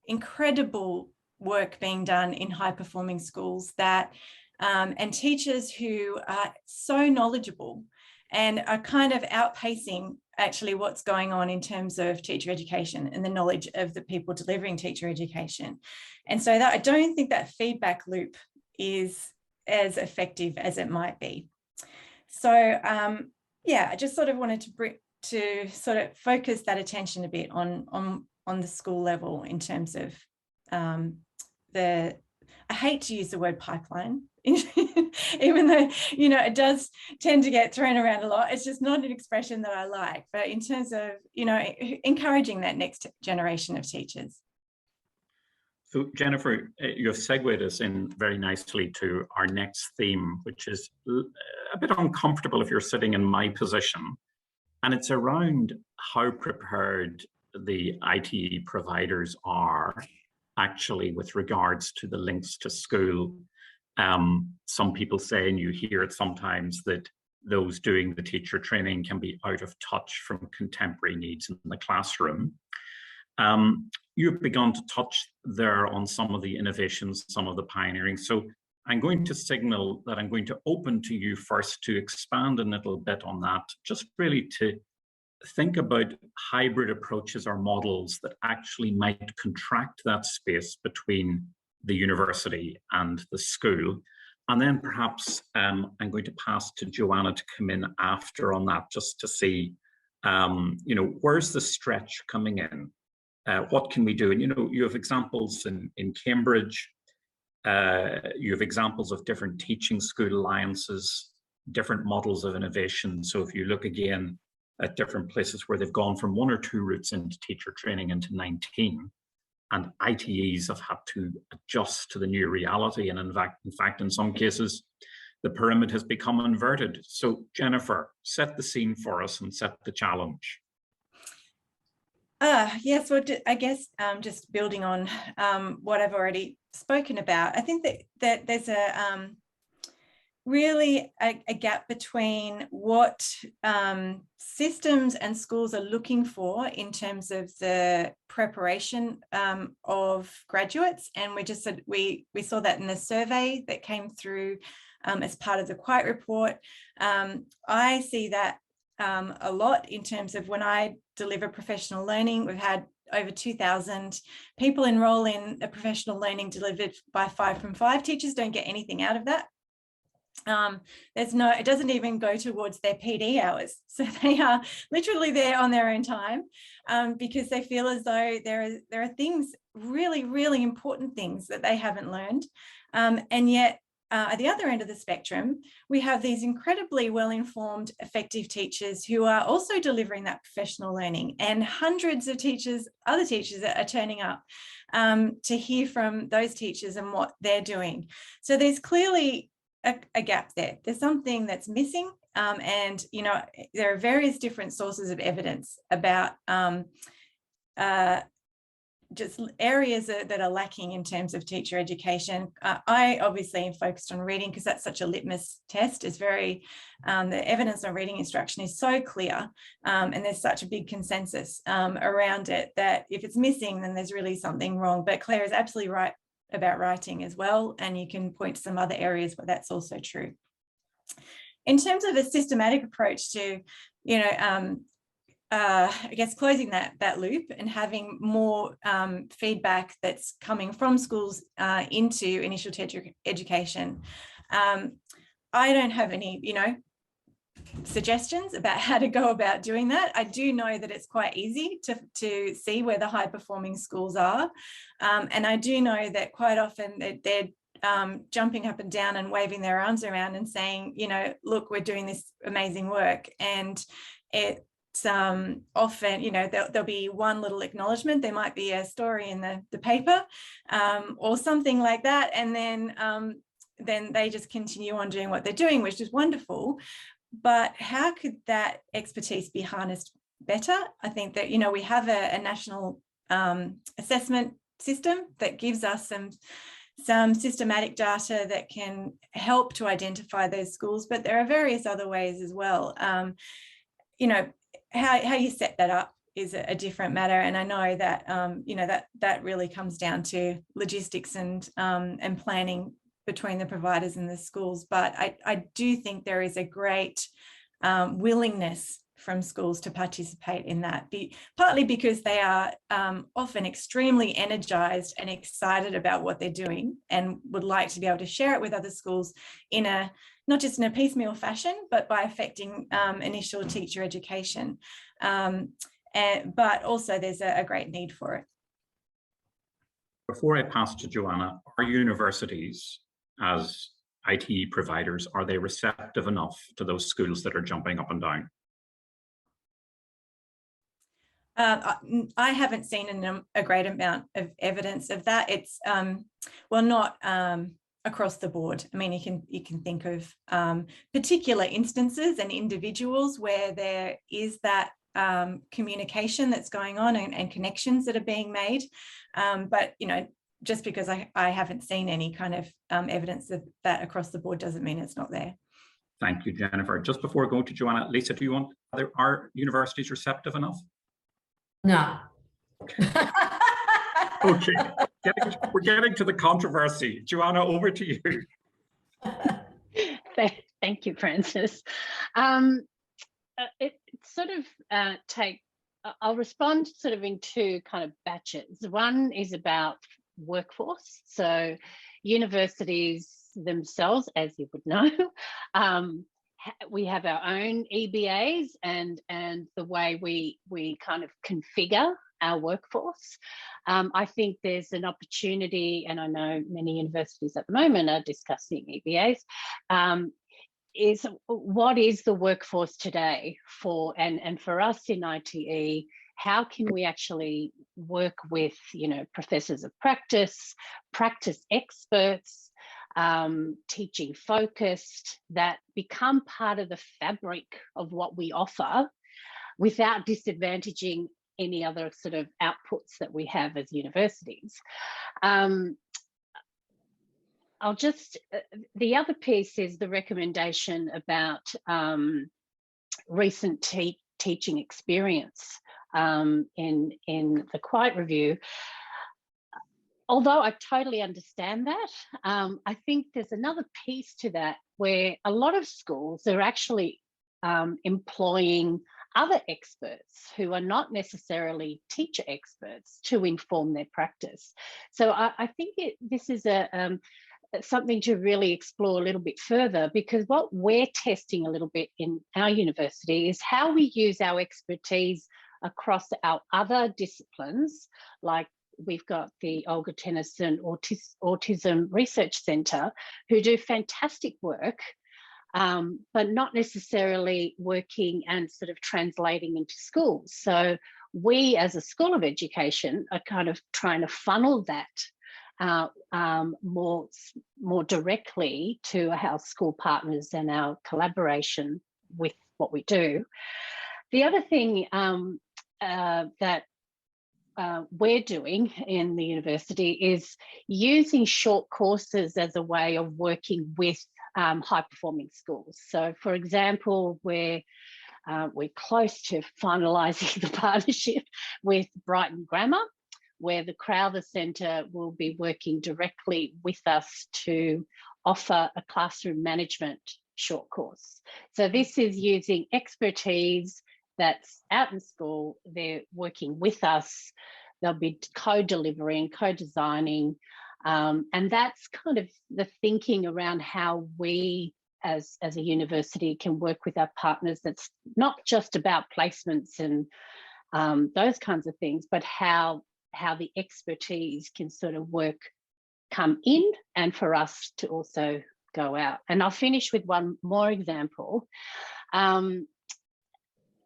incredible work being done in high-performing schools that and teachers who are so knowledgeable and are kind of outpacing actually what's going on in terms of teacher education and the knowledge of the people delivering teacher education. And so that I don't think that feedback loop is as effective as it might be. So yeah, I just sort of wanted to sort of focus that attention a bit on the school level in terms of I hate to use the word pipeline, even though, you know, it does tend to get thrown around a lot. It's just not an expression that I like. But in terms of, you know, encouraging that next generation of teachers. So Jennifer, you have segued us in very nicely to our next theme, which is a bit uncomfortable if you're sitting in my position. And it's around how prepared the ITE providers are actually with regards to the links to school. Some people say, and you hear it sometimes, that those doing the teacher training can be out of touch from contemporary needs in the classroom. You've begun to touch there on some of the innovations, some of the pioneering. So I'm going to signal that I'm going to open to you first to expand a little bit on that, just really to think about hybrid approaches or models that actually might contract that space between the university and the school. And then perhaps I'm going to pass to Joanna to come in after on that, just to see, you know, where's the stretch coming in? What can we do? And, you know, you have examples in Cambridge, you have examples of different teaching school alliances, different models of innovation. So if you look again at different places where they've gone from 1 or 2 routes into teacher training into 19, and ITEs have had to adjust to the new reality. And in fact, in some cases, the pyramid has become inverted. So Jennifer, set the scene for us and set the challenge. Yes, well, I guess just building on what I've already spoken about, I think that there's a really a gap between what systems and schools are looking for in terms of the preparation of graduates. And we saw that in the survey that came through as part of the Quiet report. I see that a lot in terms of when I deliver professional learning. We've had over 2,000 people enroll in a professional learning delivered by 5 from 5. Teachers don't get anything out of that. It doesn't even go towards their PD hours. So they are literally there on their own time because they feel as though there are things, really, really important things that they haven't learned. And yet at the other end of the spectrum, we have these incredibly well-informed, effective teachers who are also delivering that professional learning, and hundreds of other teachers are turning up to hear from those teachers and what they're doing. So there's clearly a gap there. There's something that's missing, and you know, there are various different sources of evidence about just areas that are lacking in terms of teacher education. I obviously am focused on reading because that's such a litmus test. It's very, the evidence on reading instruction is so clear, and there's such a big consensus around it that if it's missing, then there's really something wrong. But Claire is absolutely right about writing as well, and you can point to some other areas where that's also true. In terms of a systematic approach to, you know, I guess closing that loop and having more feedback that's coming from schools into initial teacher education. I don't have any, you know, suggestions about how to go about doing that. I do know that it's quite easy to see where the high performing schools are. And I do know that quite often they're jumping up and down and waving their arms around and saying, you know, look, we're doing this amazing work. And it's often, you know, there'll be one little acknowledgement. There might be a story in the paper or something like that. And then they just continue on doing what they're doing, which is wonderful. But how could that expertise be harnessed better? I think that, you know, we have a national assessment system that gives us some systematic data that can help to identify those schools, but there are various other ways as well. You know, how you set that up is a different matter, and I know that you know, that really comes down to logistics and planning between the providers and the schools. But I do think there is a great willingness from schools to participate in that, partly because they are often extremely energized and excited about what they're doing and would like to be able to share it with other schools in not just in a piecemeal fashion, but by affecting initial teacher education. But also there's a great need for it. Before I pass to Joanna, our universities, as ITE providers, are they receptive enough to those schools that are jumping up and down? I haven't seen a great amount of evidence of that. It's well, not across the board. I mean, you can think of particular instances and individuals where there is that communication that's going on and connections that are being made. But, you know, just because I haven't seen any kind of evidence of that across the board doesn't mean it's not there. Thank you, Jennifer. Just before going to Joanna, Lisa, do you want, are universities receptive enough? No. Okay. Okay. We're getting to the controversy. Joanna, over to you. Thank you, Francis. It sort of I'll respond sort of in two kind of batches. One is about workforce. So universities themselves, as you would know, we have our own EBAs and the way we kind of configure our workforce. I think there's an opportunity, and I know many universities at the moment are discussing EBAs, is what is the workforce today for, and for us in ITE, how can we actually work with, you know, professors of practice experts, teaching focused, that become part of the fabric of what we offer without disadvantaging any other sort of outputs that we have as universities. I'll just, the other piece is the recommendation about recent teaching experience in the Quiet Review. Although I totally understand that, I think there's another piece to that where a lot of schools are actually employing other experts who are not necessarily teacher experts to inform their practice. So I think this is something to really explore a little bit further, because what we're testing a little bit in our university is how we use our expertise across our other disciplines. Like we've got the Olga Tennyson Autism Research Centre, who do fantastic work, but not necessarily working and sort of translating into schools. So we as a School of Education are kind of trying to funnel that more directly to our school partners and our collaboration with what we do. The other thing that we're doing in the university is using short courses as a way of working with high-performing schools. So, for example, we're close to finalising the partnership with Brighton Grammar, where the Crowther Centre will be working directly with us to offer a classroom management short course. So this is using expertise that's out in school. They're working with us. They'll be co-delivering, co-designing, and that's kind of the thinking around how we as a university can work with our partners. That's not just about placements and those kinds of things, but how the expertise can sort of come in and for us to also go out. And I'll finish with one more example.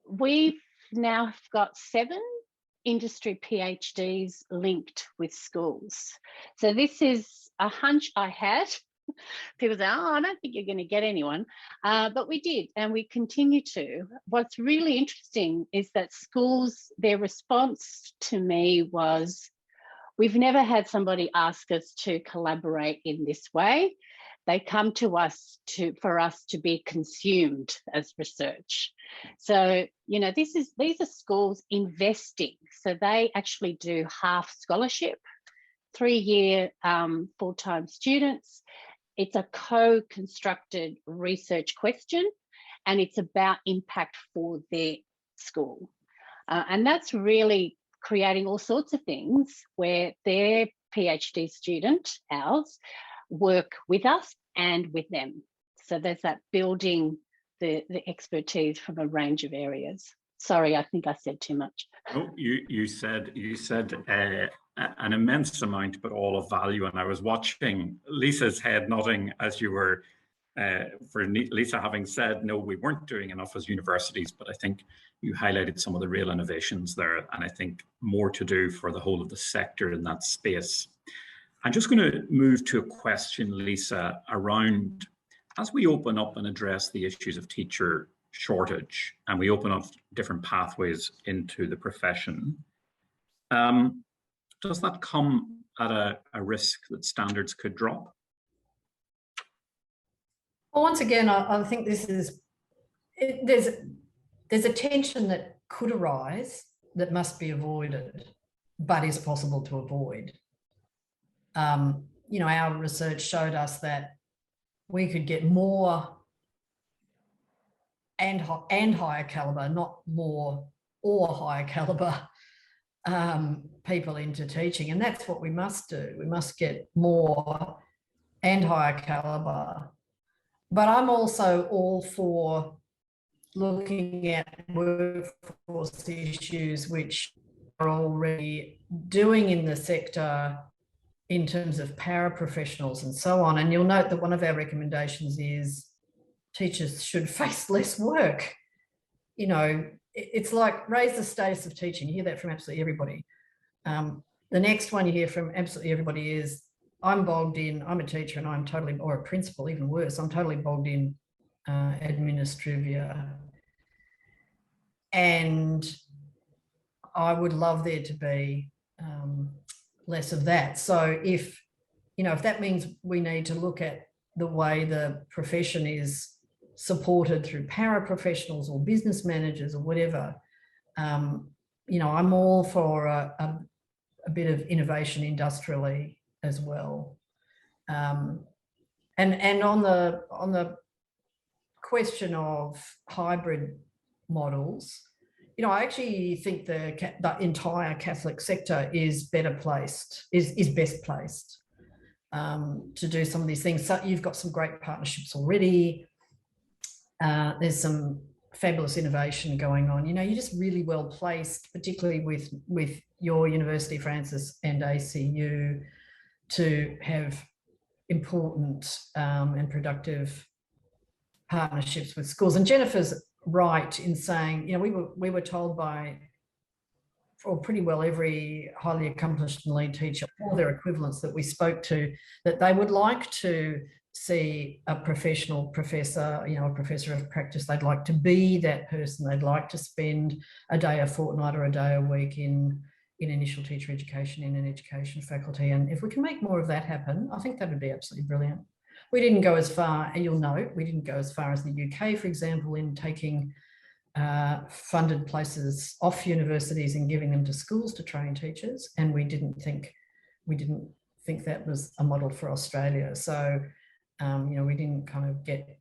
We've now got 7 industry PhDs linked with schools. So this is a hunch I had. People say, oh, I don't think you're going to get anyone. But we did, and we continue to. What's really interesting is that schools, their response to me was, we've never had somebody ask us to collaborate in this way. They come to us for us to be consumed as research. So, you know, these are schools investing. So they actually do half scholarship, 3-year full-time students. It's a co-constructed research question, and it's about impact for their school. And that's really creating all sorts of things where their PhD student, ours, work with us and with them. So there's that building the expertise from a range of areas. Sorry, I think I said too much. Oh, you said an immense amount, but all of value. And I was watching Lisa's head nodding as you were, for Lisa having said, no, we weren't doing enough as universities, but I think you highlighted some of the real innovations there, and I think more to do for the whole of the sector in that space. I'm just going to move to a question, Lisa, around as we open up and address the issues of teacher shortage and we open up different pathways into the profession, does that come at a risk that standards could drop? Well, once again, I think this is, there's a tension that could arise that must be avoided, but is possible to avoid. You know, our research showed us that we could get more and higher caliber, not more or higher caliber people into teaching, and that's what we must do. We must get more and higher caliber. But I'm also all for looking at workforce issues which are already doing in the sector in terms of paraprofessionals and so on. And you'll note that one of our recommendations is teachers should face less work. You know, it's like raise the status of teaching. You hear that from absolutely everybody. The next one you hear from absolutely everybody is, I'm bogged in, I'm a teacher and I'm totally, or a principal, even worse, I'm totally bogged in administrivia. And I would love there to be less of that. So if, you know, if that means we need to look at the way the profession is supported through paraprofessionals or business managers or whatever, you know, I'm all for a bit of innovation industrially as well. And on the question of hybrid models, you know, I actually think the entire Catholic sector is better placed, is best placed to do some of these things. So you've got some great partnerships already. There's some fabulous innovation going on. You know, you're just really well placed, particularly with your university, Francis, and ACU, to have important and productive partnerships with schools. And Jennifer's right in saying, you know, we were told by, or pretty well every highly accomplished and lead teacher or their equivalents that we spoke to, that they would like to see a professional professor, you know, a professor of practice. They'd like to be that person. They'd like to spend a day a fortnight or a day a week in initial teacher education, in an education faculty. And if we can make more of that happen, I think that would be absolutely brilliant. We didn't go as far, and you'll note, we didn't go as far as the UK, for example, in taking funded places off universities and giving them to schools to train teachers. And we didn't think that was a model for Australia. So, you know, we didn't kind of get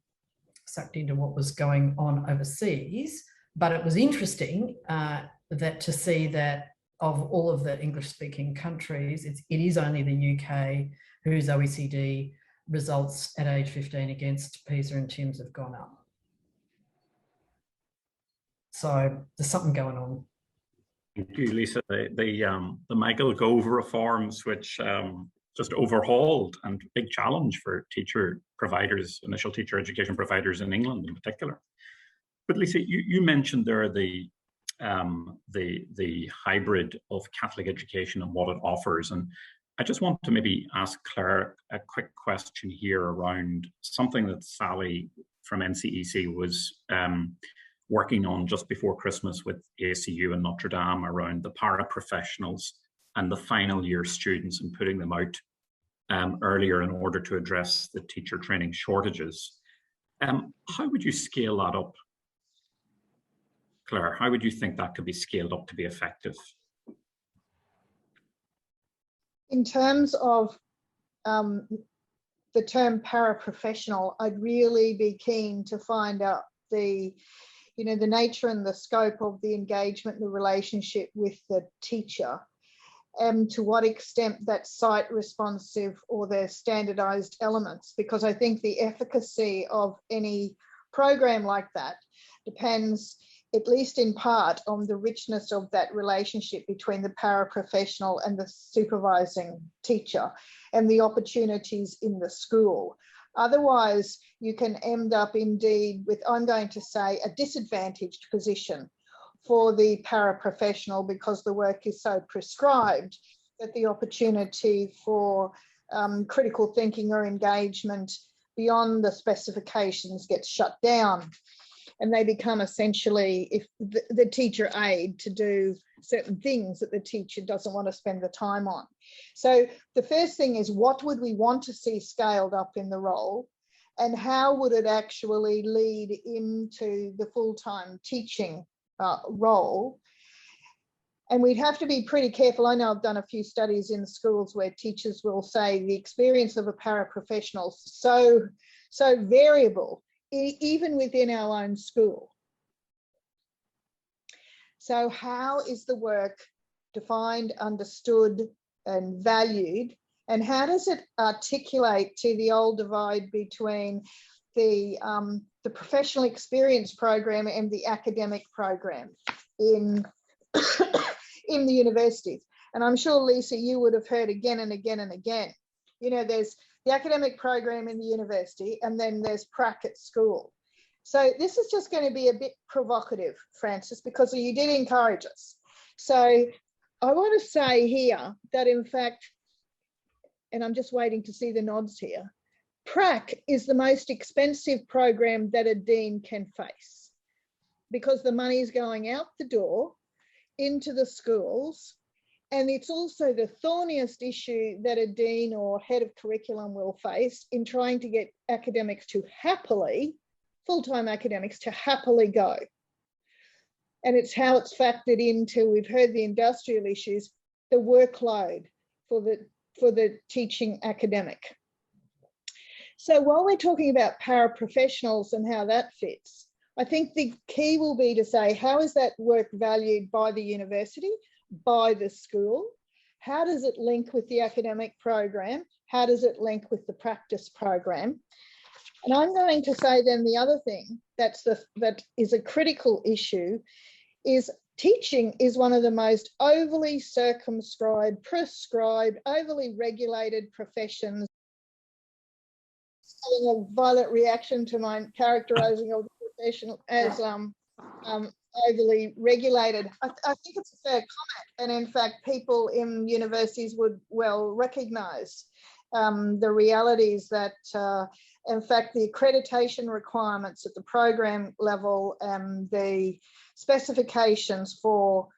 sucked into what was going on overseas, but it was interesting that to see that of all of the English-speaking countries, it is only the UK whose OECD results at age 15 against PISA and TIMSS have gone up. So there's something going on. Thank you, Lisa. The Michael Gove reforms, which just overhauled, and big challenge for teacher providers, initial teacher education providers in England in particular. But Lisa, you mentioned there the hybrid of Catholic education and what it offers. And I just want to maybe ask Claire a quick question here around something that Sally from NCEC was working on just before Christmas with ACU and Notre Dame around the paraprofessionals and the final year students and putting them out earlier in order to address the teacher training shortages. How would you scale that up, Claire? How would you think that could be scaled up to be effective? In terms of the term paraprofessional, I'd really be keen to find out the nature and the scope of the engagement, the relationship with the teacher, and to what extent that's site responsive or their standardized elements, because I think the efficacy of any program like that depends at least in part, on the richness of that relationship between the paraprofessional and the supervising teacher and the opportunities in the school. Otherwise, you can end up indeed with, I'm going to say, a disadvantaged position for the paraprofessional because the work is so prescribed that the opportunity for critical thinking or engagement beyond the specifications gets shut down. And they become essentially if the teacher aid to do certain things that the teacher doesn't want to spend the time on. So the first thing is, what would we want to see scaled up in the role, and how would it actually lead into the full-time teaching role? And we'd have to be pretty careful. I know I've done a few studies in schools where teachers will say the experience of a paraprofessional is so variable, even within our own school. So how is the work defined, understood, and valued? And how does it articulate to the old divide between the professional experience program and the academic program in, in the universities? And I'm sure, Lisa, you would have heard again and again and again, you know, there's the academic program in the university, and then there's prac at school. So this is just going to be a bit provocative, Francis, because you did encourage us. So I want to say here that, in fact, and I'm just waiting to see the nods here, prac is the most expensive program that a dean can face, because the money is going out the door into the schools. And it's also the thorniest issue that a dean or head of curriculum will face in trying to get academics to happily, full-time academics to happily go. And it's how it's factored into, we've heard the industrial issues, the workload for the teaching academic. So while we're talking about paraprofessionals and how that fits, I think the key will be to say, how is that work valued by the university, by the school? How does it link with the academic program? How does it link with the practice program? And I'm going to say then the other thing that is a critical issue is teaching is one of the most overly circumscribed, prescribed, overly regulated professions. Having a violent reaction to my characterising of the profession as overly regulated. I think it's a fair comment, and in fact people in universities would well recognise the realities that in fact the accreditation requirements at the program level and the specifications for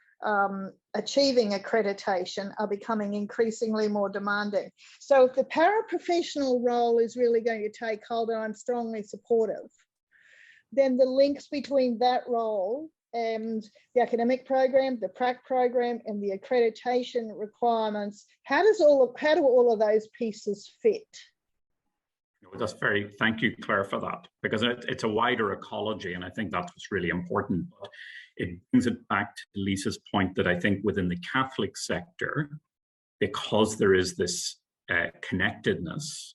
achieving accreditation are becoming increasingly more demanding. So if the paraprofessional role is really going to take hold, and I'm strongly supportive, then the links between that role and the academic program, the prac program, and the accreditation requirements, how do all of those pieces fit? That's thank you, Claire, for that, because it's a wider ecology, and I think that's what's really important. But it brings it back to Lisa's point that I think within the Catholic sector, because there is this connectedness,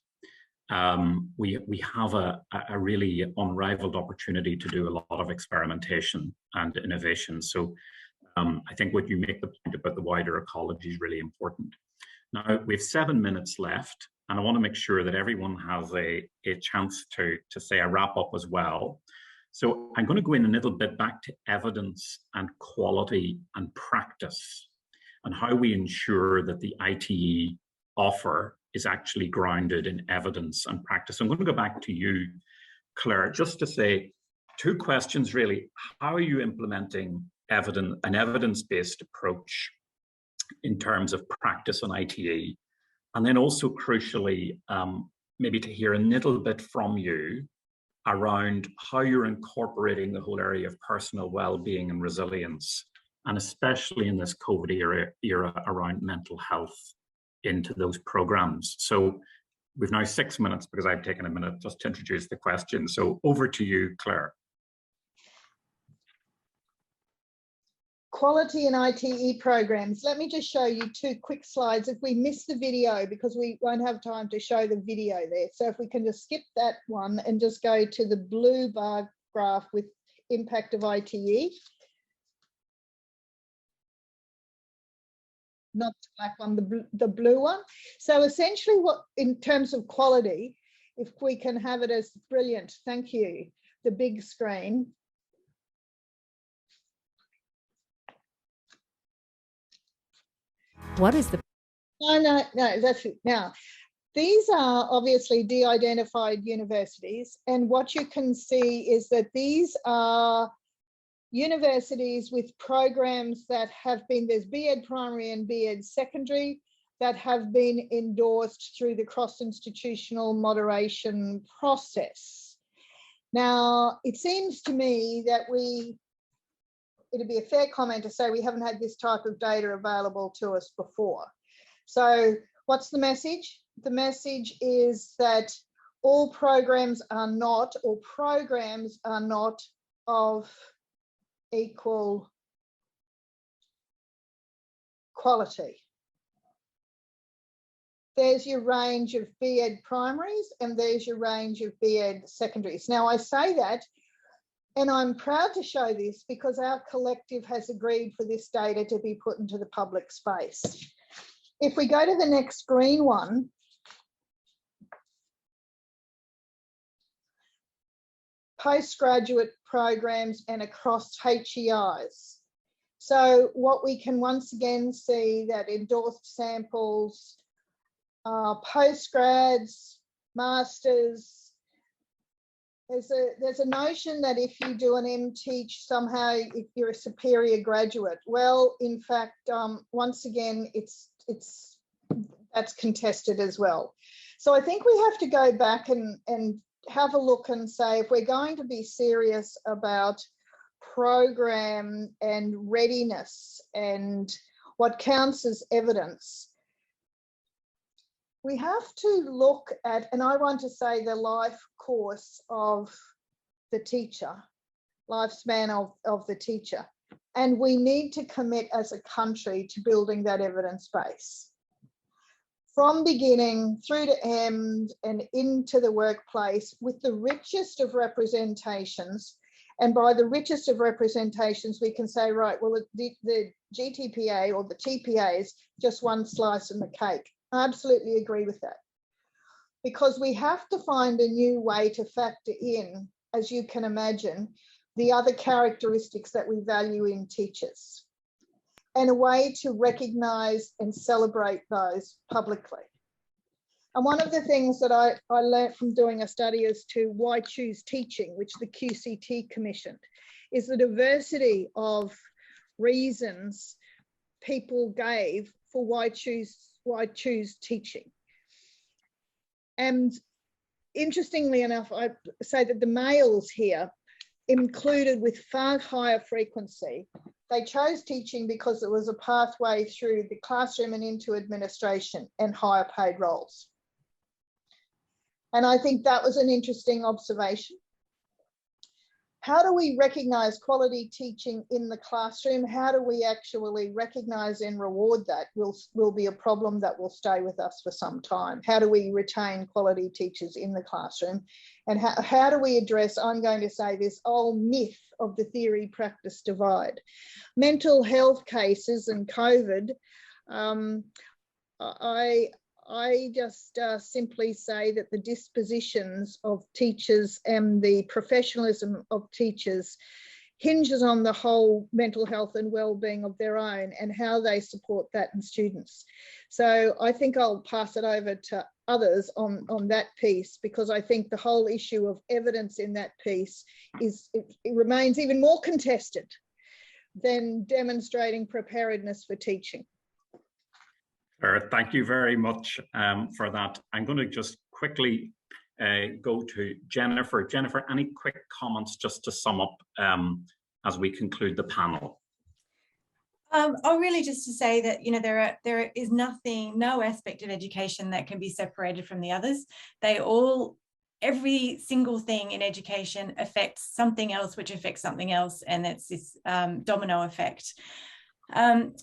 we have a really unrivaled opportunity to do a lot of experimentation and innovation. So I think what you make the point about the wider ecology is really important. Now, we have 7 minutes left, and I want to make sure that everyone has a chance to say a wrap up as well. So I'm going to go in a little bit back to evidence and quality and practice, and how we ensure that the ITE offer is actually grounded in evidence and practice. I'm going to go back to you, Claire, just to say 2 questions really. How are you implementing an evidence-based approach in terms of practice on ITE? And then also crucially, maybe to hear a little bit from you around how you're incorporating the whole area of personal well-being and resilience, and especially in this COVID era around mental health, into those programs. So we've now 6 minutes, because I've taken a minute just to introduce the question. So over to you, Claire. Quality in ITE programs. Let me just show you 2 quick slides. If we miss the video, because we won't have time to show the video there. So if we can just skip that one and just go to the blue bar graph with impact of ITE. Not the black one, the blue one. So essentially what, in terms of quality, if we can have it as brilliant, thank you, the big screen. What is the... No, that's it. Now, these are obviously de-identified universities, and what you can see is that these are universities with programs that have been, there's BEd primary and BEd secondary, that have been endorsed through the cross-institutional moderation process. Now, it seems to me that it'd be a fair comment to say we haven't had this type of data available to us before. So what's the message? The message is that all programs are not, or programs are not of equal quality. There's your range of BEd primaries and there's your range of BEd secondaries. Now I say that, and I'm proud to show this because our collective has agreed for this data to be put into the public space. If we go to the next green one, postgraduate programs and across HEIs. So what we can once again see that endorsed samples, postgrads, masters. There's a notion that if you do an MTeach, somehow if you're a superior graduate. Well, in fact, once again, that's contested as well. So I think we have to go back and have a look and say, if we're going to be serious about program and readiness and what counts as evidence, we have to look at, and I want to say, the life course of the teacher, lifespan of the teacher. And we need to commit as a country to building that evidence base. From beginning through to end and into the workplace with the richest of representations. And by the richest of representations, we can say, right, well, the GTPA or the TPA is just one slice in the cake. I absolutely agree with that. Because we have to find a new way to factor in, as you can imagine, the other characteristics that we value in teachers, and a way to recognise and celebrate those publicly. And one of the things that I learned from doing a study as to why choose teaching, which the QCT commissioned, is the diversity of reasons people gave for why choose teaching. And interestingly enough, I say that the males here included with far higher frequency. They chose teaching because it was a pathway through the classroom and into administration and higher paid roles. And I think that was an interesting observation. How do we recognise quality teaching in the classroom? How do we actually recognise and reward that? Will be a problem that will stay with us for some time. How do we retain quality teachers in the classroom? And how do we address, I'm going to say, this old myth of the theory-practice divide? Mental health cases and COVID, I just simply say that the dispositions of teachers and the professionalism of teachers hinges on the whole mental health and well-being of their own and how they support that in students. So I think I'll pass it over to others on that piece, because I think the whole issue of evidence in that piece it remains even more contested than demonstrating preparedness for teaching. Thank you very much for that. I'm going to just quickly go to Jennifer. Jennifer, any quick comments just to sum up as we conclude the panel? Really just to say that, you know, there is no aspect of education that can be separated from the others. Every single thing in education affects something else, which affects something else, and it's this domino effect.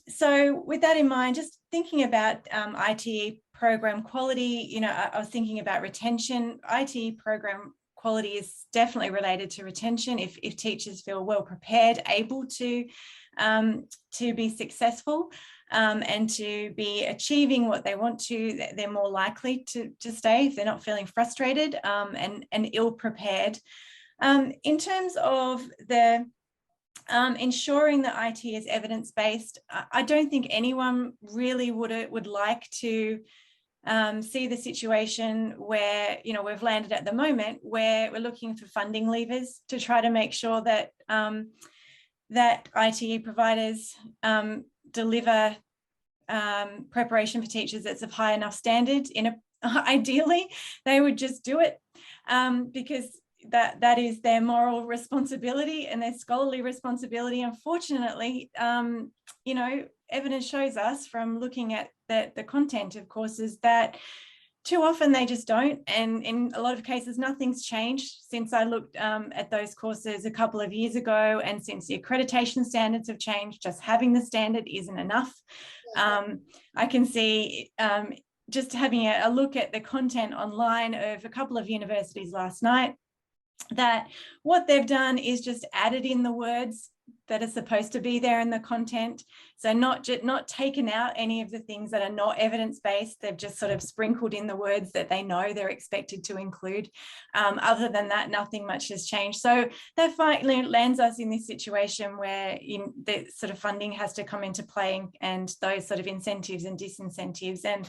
So with that in mind, just thinking about ITE program quality, you know, I was thinking about retention. ITE program quality is definitely related to retention. If teachers feel well prepared, able to be successful and to be achieving what they want to, they're more likely to stay if they're not feeling frustrated and ill prepared. In terms of the ensuring that IT is evidence-based, I don't think anyone really would like to see the situation where, you know, we've landed at the moment where we're looking for funding levers to try to make sure that that ITE providers deliver preparation for teachers that's of high enough standard. Ideally, they would just do it because that is their moral responsibility and their scholarly responsibility. Unfortunately, you know, evidence shows us from looking at the content of courses that too often they just don't, and in a lot of cases nothing's changed since I looked at those courses a couple of years ago, and since the accreditation standards have changed, just having the standard isn't enough. I can see just having a look at the content online of a couple of universities last night, that what they've done is just added in the words that are supposed to be there in the content. So not taken out any of the things that are not evidence-based. They've just sort of sprinkled in the words that they know they're expected to include. Other than that, nothing much has changed. So that finally lands us in this situation where the sort of funding has to come into play, and those sort of incentives and disincentives. And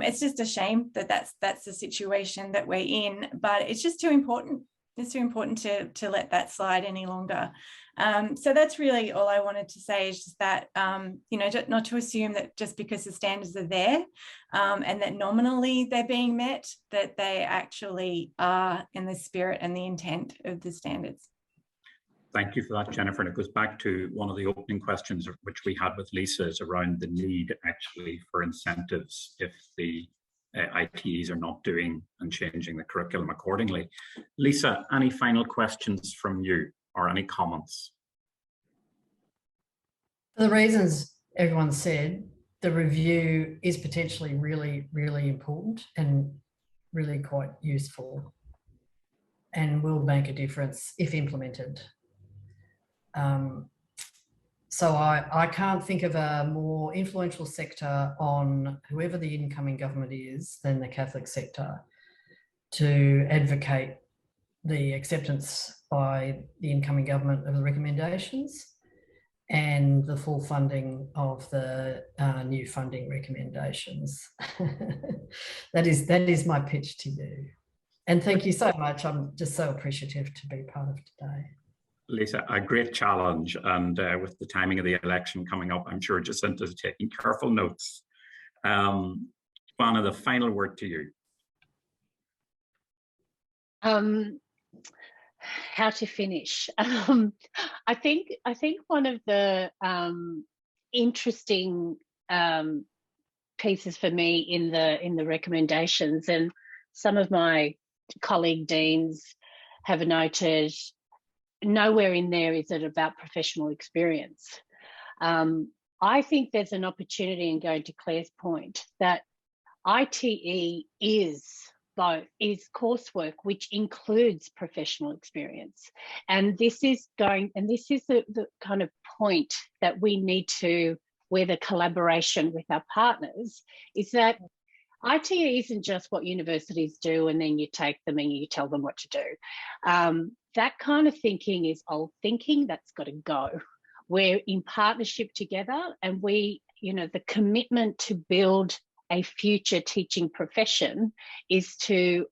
it's just a shame that that's the situation that we're in, but it's just too important. It's too important to let that slide any longer. So that's really all I wanted to say, is just that, you know, not to assume that just because the standards are there and that nominally they're being met, that they actually are in the spirit and the intent of the standards. Thank you for that, Jennifer. And it goes back to one of the opening questions which we had with Lisa, is around the need actually for incentives if the ITEs are not doing and changing the curriculum accordingly. Lisa, any final questions from you or any comments? For the reasons everyone said, the review is potentially really, really important and really quite useful, and will make a difference if implemented. So I can't think of a more influential sector on whoever the incoming government is than the Catholic sector to advocate the acceptance by the incoming government of the recommendations and the full funding of the new funding recommendations. That is my pitch to you. And thank you so much. I'm just so appreciative to be part of today. Lisa, a great challenge, and with the timing of the election coming up, I'm sure Jacinta is taking careful notes. Joanna, the final word to you. How to finish? I think one of the interesting pieces for me in the recommendations, and some of my colleague deans have noted, nowhere in there is it about professional experience. I think there's an opportunity, in going to Claire's point, that ITE is coursework which includes professional experience. And this is the kind of point that we need to, where the collaboration with our partners is, that ITE isn't just what universities do and then you take them and you tell them what to do. That kind of thinking is old thinking. That's got to go. We're in partnership together, and we, you know, the commitment to build a future teaching profession is to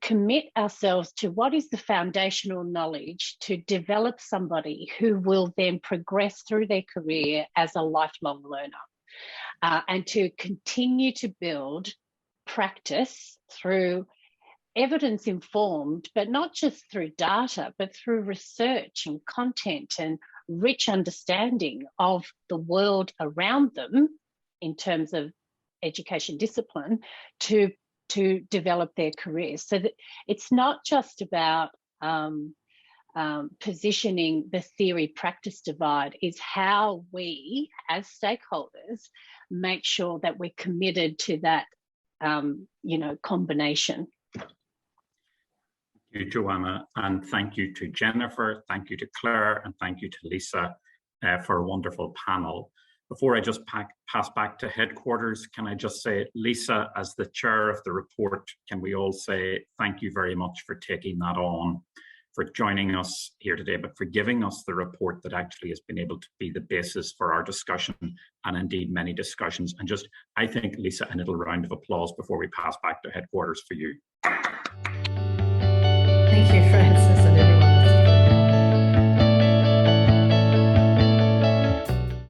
commit ourselves to what is the foundational knowledge to develop somebody who will then progress through their career as a lifelong learner, and to continue to build practice through evidence informed, but not just through data, but through research and content and rich understanding of the world around them in terms of education discipline, to develop their careers. So that it's not just about positioning the theory practice divide, is how we as stakeholders make sure that we're committed to that you know, combination. you, Joanna, and thank you to Jennifer, thank you to Claire, and thank you to Lisa for a wonderful panel. Before I just pass back to headquarters, can I just say, Lisa, as the chair of the report, can we all say thank you very much for taking that on, for joining us here today, but for giving us the report that actually has been able to be the basis for our discussion and indeed many discussions. And just, I think, Lisa, a little round of applause before we pass back to headquarters for you. Thank you, Francis, and everyone.